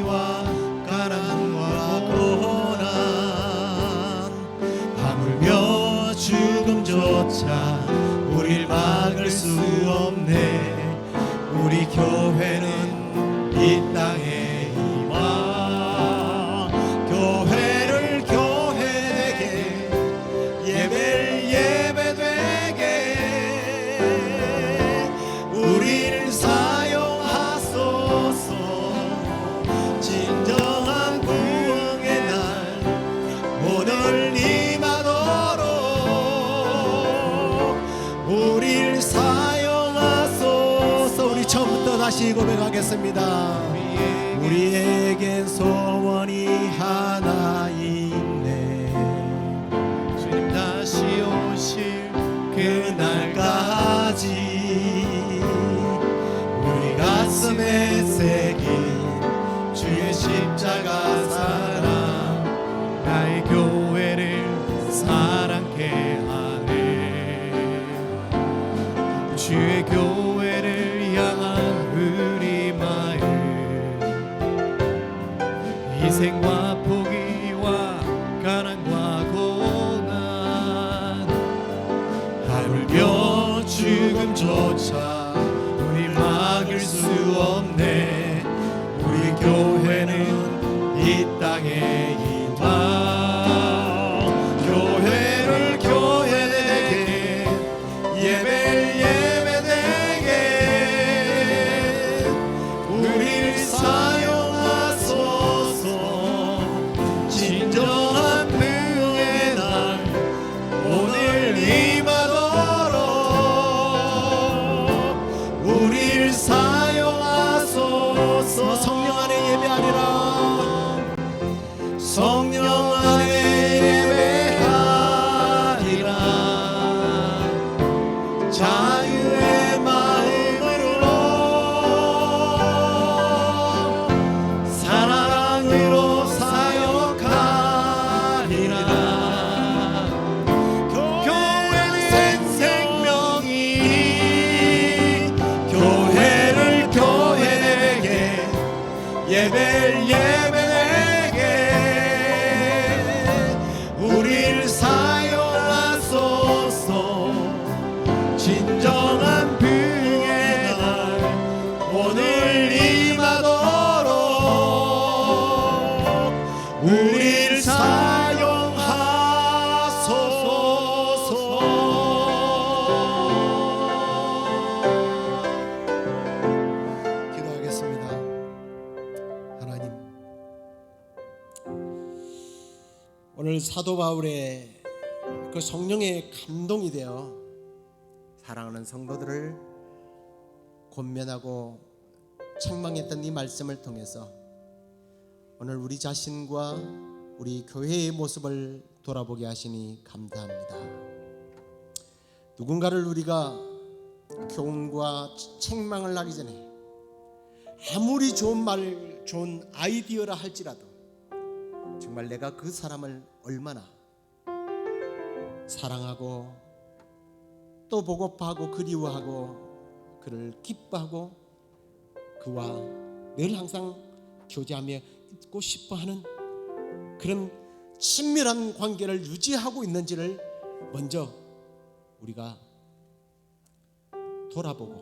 다시 고백하겠습니다. 우리에게 소원이 하나 있네. 주님 다시 오실 그날까지 우리 가슴에 새긴 주의 십자가 사랑, 나의 교회를 사랑케 하네. 주의 교회를 향한 우리 마음, 희생과 포기와 가난과 고난, 하물며 죽음조차 우리 막을 수 없네. 우리 교회는 이 땅에 이방, 교회를 교회되게, 예배를 예배되게 우리를 사용하소서. 진정한 부흥의 날 오늘 임하도록 우리를 사용하소서. 성령 안에 예배하리라. 성령 안에 예배하리라. 자유의 마음으로 사랑으로 사역하리라. 교회는 생명이, 교회를 교회되게, 예배를 예배되게 우리를 사용하소서. 진정한 부흥의 날 오늘 임하도록 우리를 사용하소서. 기도하겠습니다. 하나님, 오늘 사도 바울의 그 성령의 감동이 되어 사랑하는 성도들을 권면하고 책망했던 이 말씀을 통해서 오늘 우리 자신과 우리 교회의 모습을 돌아보게 하시니 감사합니다. 누군가를 우리가 교훈과 책망을 하기 전에 아무리 좋은 말, 좋은 아이디어라 할지라도 정말 내가 그 사람을 얼마나 사랑하고 또 보고파하고 그리워하고 그를 기뻐하고 그와 늘 항상 교제하며 있고 싶어하는 그런 친밀한 관계를 유지하고 있는지를 먼저 우리가 돌아보고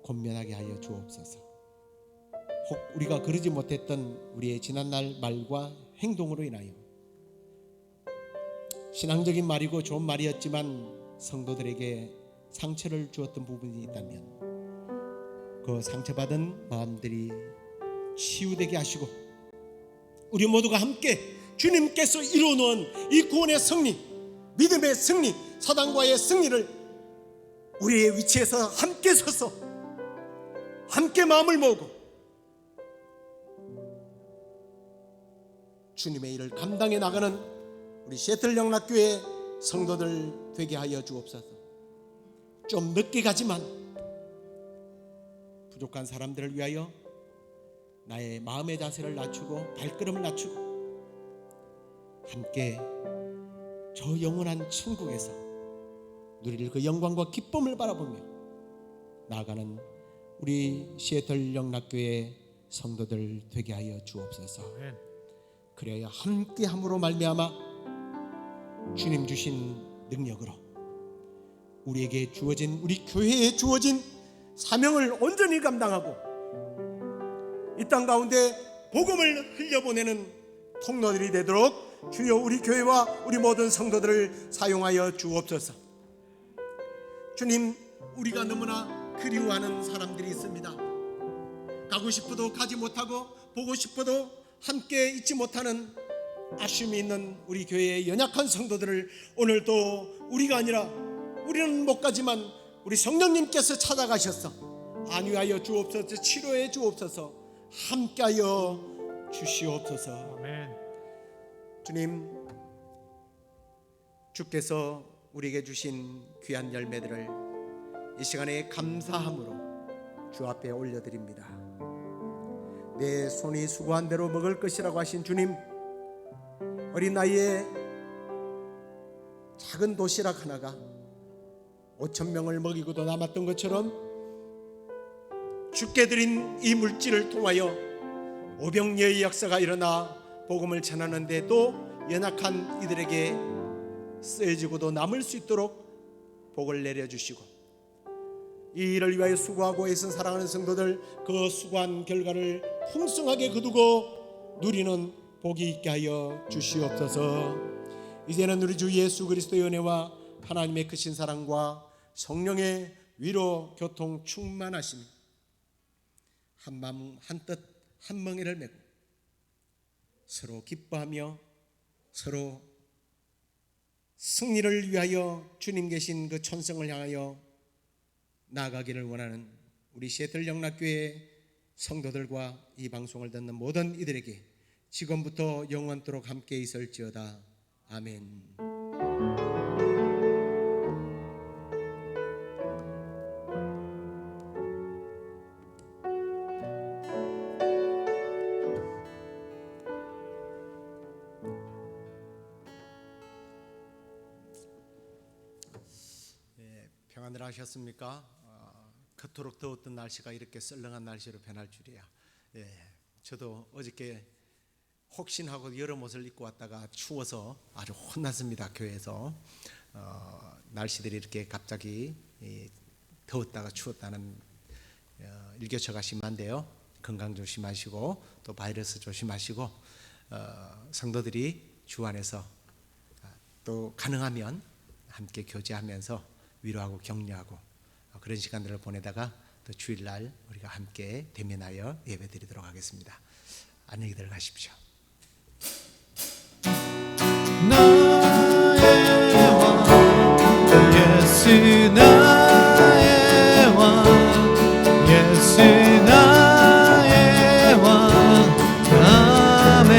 권면하게 하여 주옵소서. 혹 우리가 그러지 못했던 우리의 지난날 말과 행동으로 인하여 신앙적인 말이고 좋은 말이었지만 성도들에게 상처를 주었던 부분이 있다면 그 상처받은 마음들이 치유되게 하시고 우리 모두가 함께 주님께서 이루어놓은 이 구원의 승리, 믿음의 승리, 사단과의 승리를 우리의 위치에서 함께 서서 함께 마음을 모으고 주님의 일을 감당해 나가는 우리 시애틀 영락교회 성도들 되게 하여 주옵소서. 좀 늦게 가지만 부족한 사람들을 위하여 나의 마음의 자세를 낮추고 발걸음을 낮추고 함께 저 영원한 천국에서 누릴 그 영광과 기쁨을 바라보며 나아가는 우리 시애틀 영락교회 성도들 되게 하여 주옵소서. 그래야 함께함으로 말미암아 주님 주신 능력으로 우리에게 주어진, 우리 교회에 주어진 사명을 온전히 감당하고 이 땅 가운데 복음을 흘려보내는 통로들이 되도록 주여 우리 교회와 우리 모든 성도들을 사용하여 주옵소서. 주님, 우리가 너무나 그리워하는 사람들이 있습니다. 가고 싶어도 가지 못하고 보고 싶어도 함께 있지 못하는 아쉬움이 있는 우리 교회의 연약한 성도들을 오늘도 우리가 아니라 우리는 못 가지만 우리 성령님께서 찾아가셔서 안위하여 주옵소서. 치료해 주옵소서. 함께하여 주시옵소서. 아멘. 주님, 주께서 우리에게 주신 귀한 열매들을 이 시간에 감사함으로 주 앞에 올려드립니다. 내 손이 수고한 대로 먹을 것이라고 하신 주님, 어린 나이에 작은 도시락 하나가 5,000명을 먹이고도 남았던 것처럼 주께 드린 이 물질을 통하여 오병이어의 역사가 일어나 복음을 전하는데 또 연약한 이들에게 쓰여지고도 남을 수 있도록 복을 내려주시고, 이 일을 위하여 수고하고 애쓴 사랑하는 성도들, 그 수고한 결과를 풍성하게 거두고 누리는 복이 있게 하여 주시옵소서. 이제는 우리 주 예수 그리스도의 은혜와 하나님의 크신 사랑과 성령의 위로 교통 충만하심이 한 마음 한뜻 한 멍에를 메고 서로 기뻐하며 서로 승리를 위하여 주님 계신 그 천성을 향하여 나아가기를 원하는 우리 시애틀 영락교회 성도들과 이 방송을 듣는 모든 이들에게 지금부터 영원토록 함께 있을지어다. 아멘. 평안들 하셨습니까? 그토록 더웠던 날씨가 이렇게 썰렁한 날씨로 변할 줄이야. 저도 어저께 혹신하고 여름 옷을 입고 왔다가 추워서 아주 혼났습니다. 교회에서 날씨들이 이렇게 갑자기 더웠다가 추웠다는 일교차가 심한데요. 건강 조심하시고 또 바이러스 조심하시고 성도들이 주 안에서 또 가능하면 함께 교제하면서 위로하고 격려하고 그런 시간들을 보내다가 또 주일날 우리가 함께 대면하여 예배드리도록 하겠습니다. 안녕히 들어가십시오. 나의 왕 예수 나의 왕 예수 나의 왕 아멘.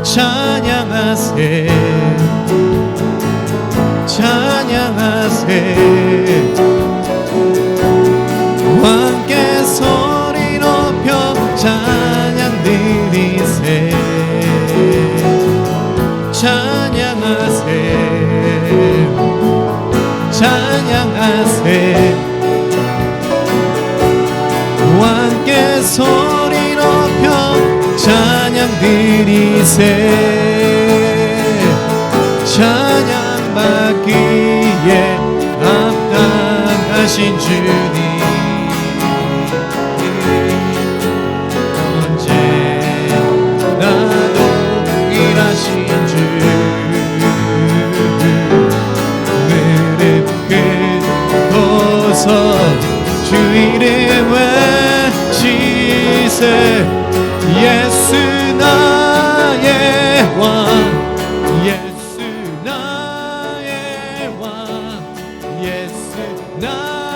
찬양하세 찬양하세 왕께 소리 높여 찬양 드리세 찬양하세 찬양하세 왕께 소리 높여 찬양 드리세 찬양 받기에 합당하신 주님 언제나 동일하신 주 무릎 꿇고서 주 이름 외치세 예수 나의 왕 예수 나의 왕 예수 나의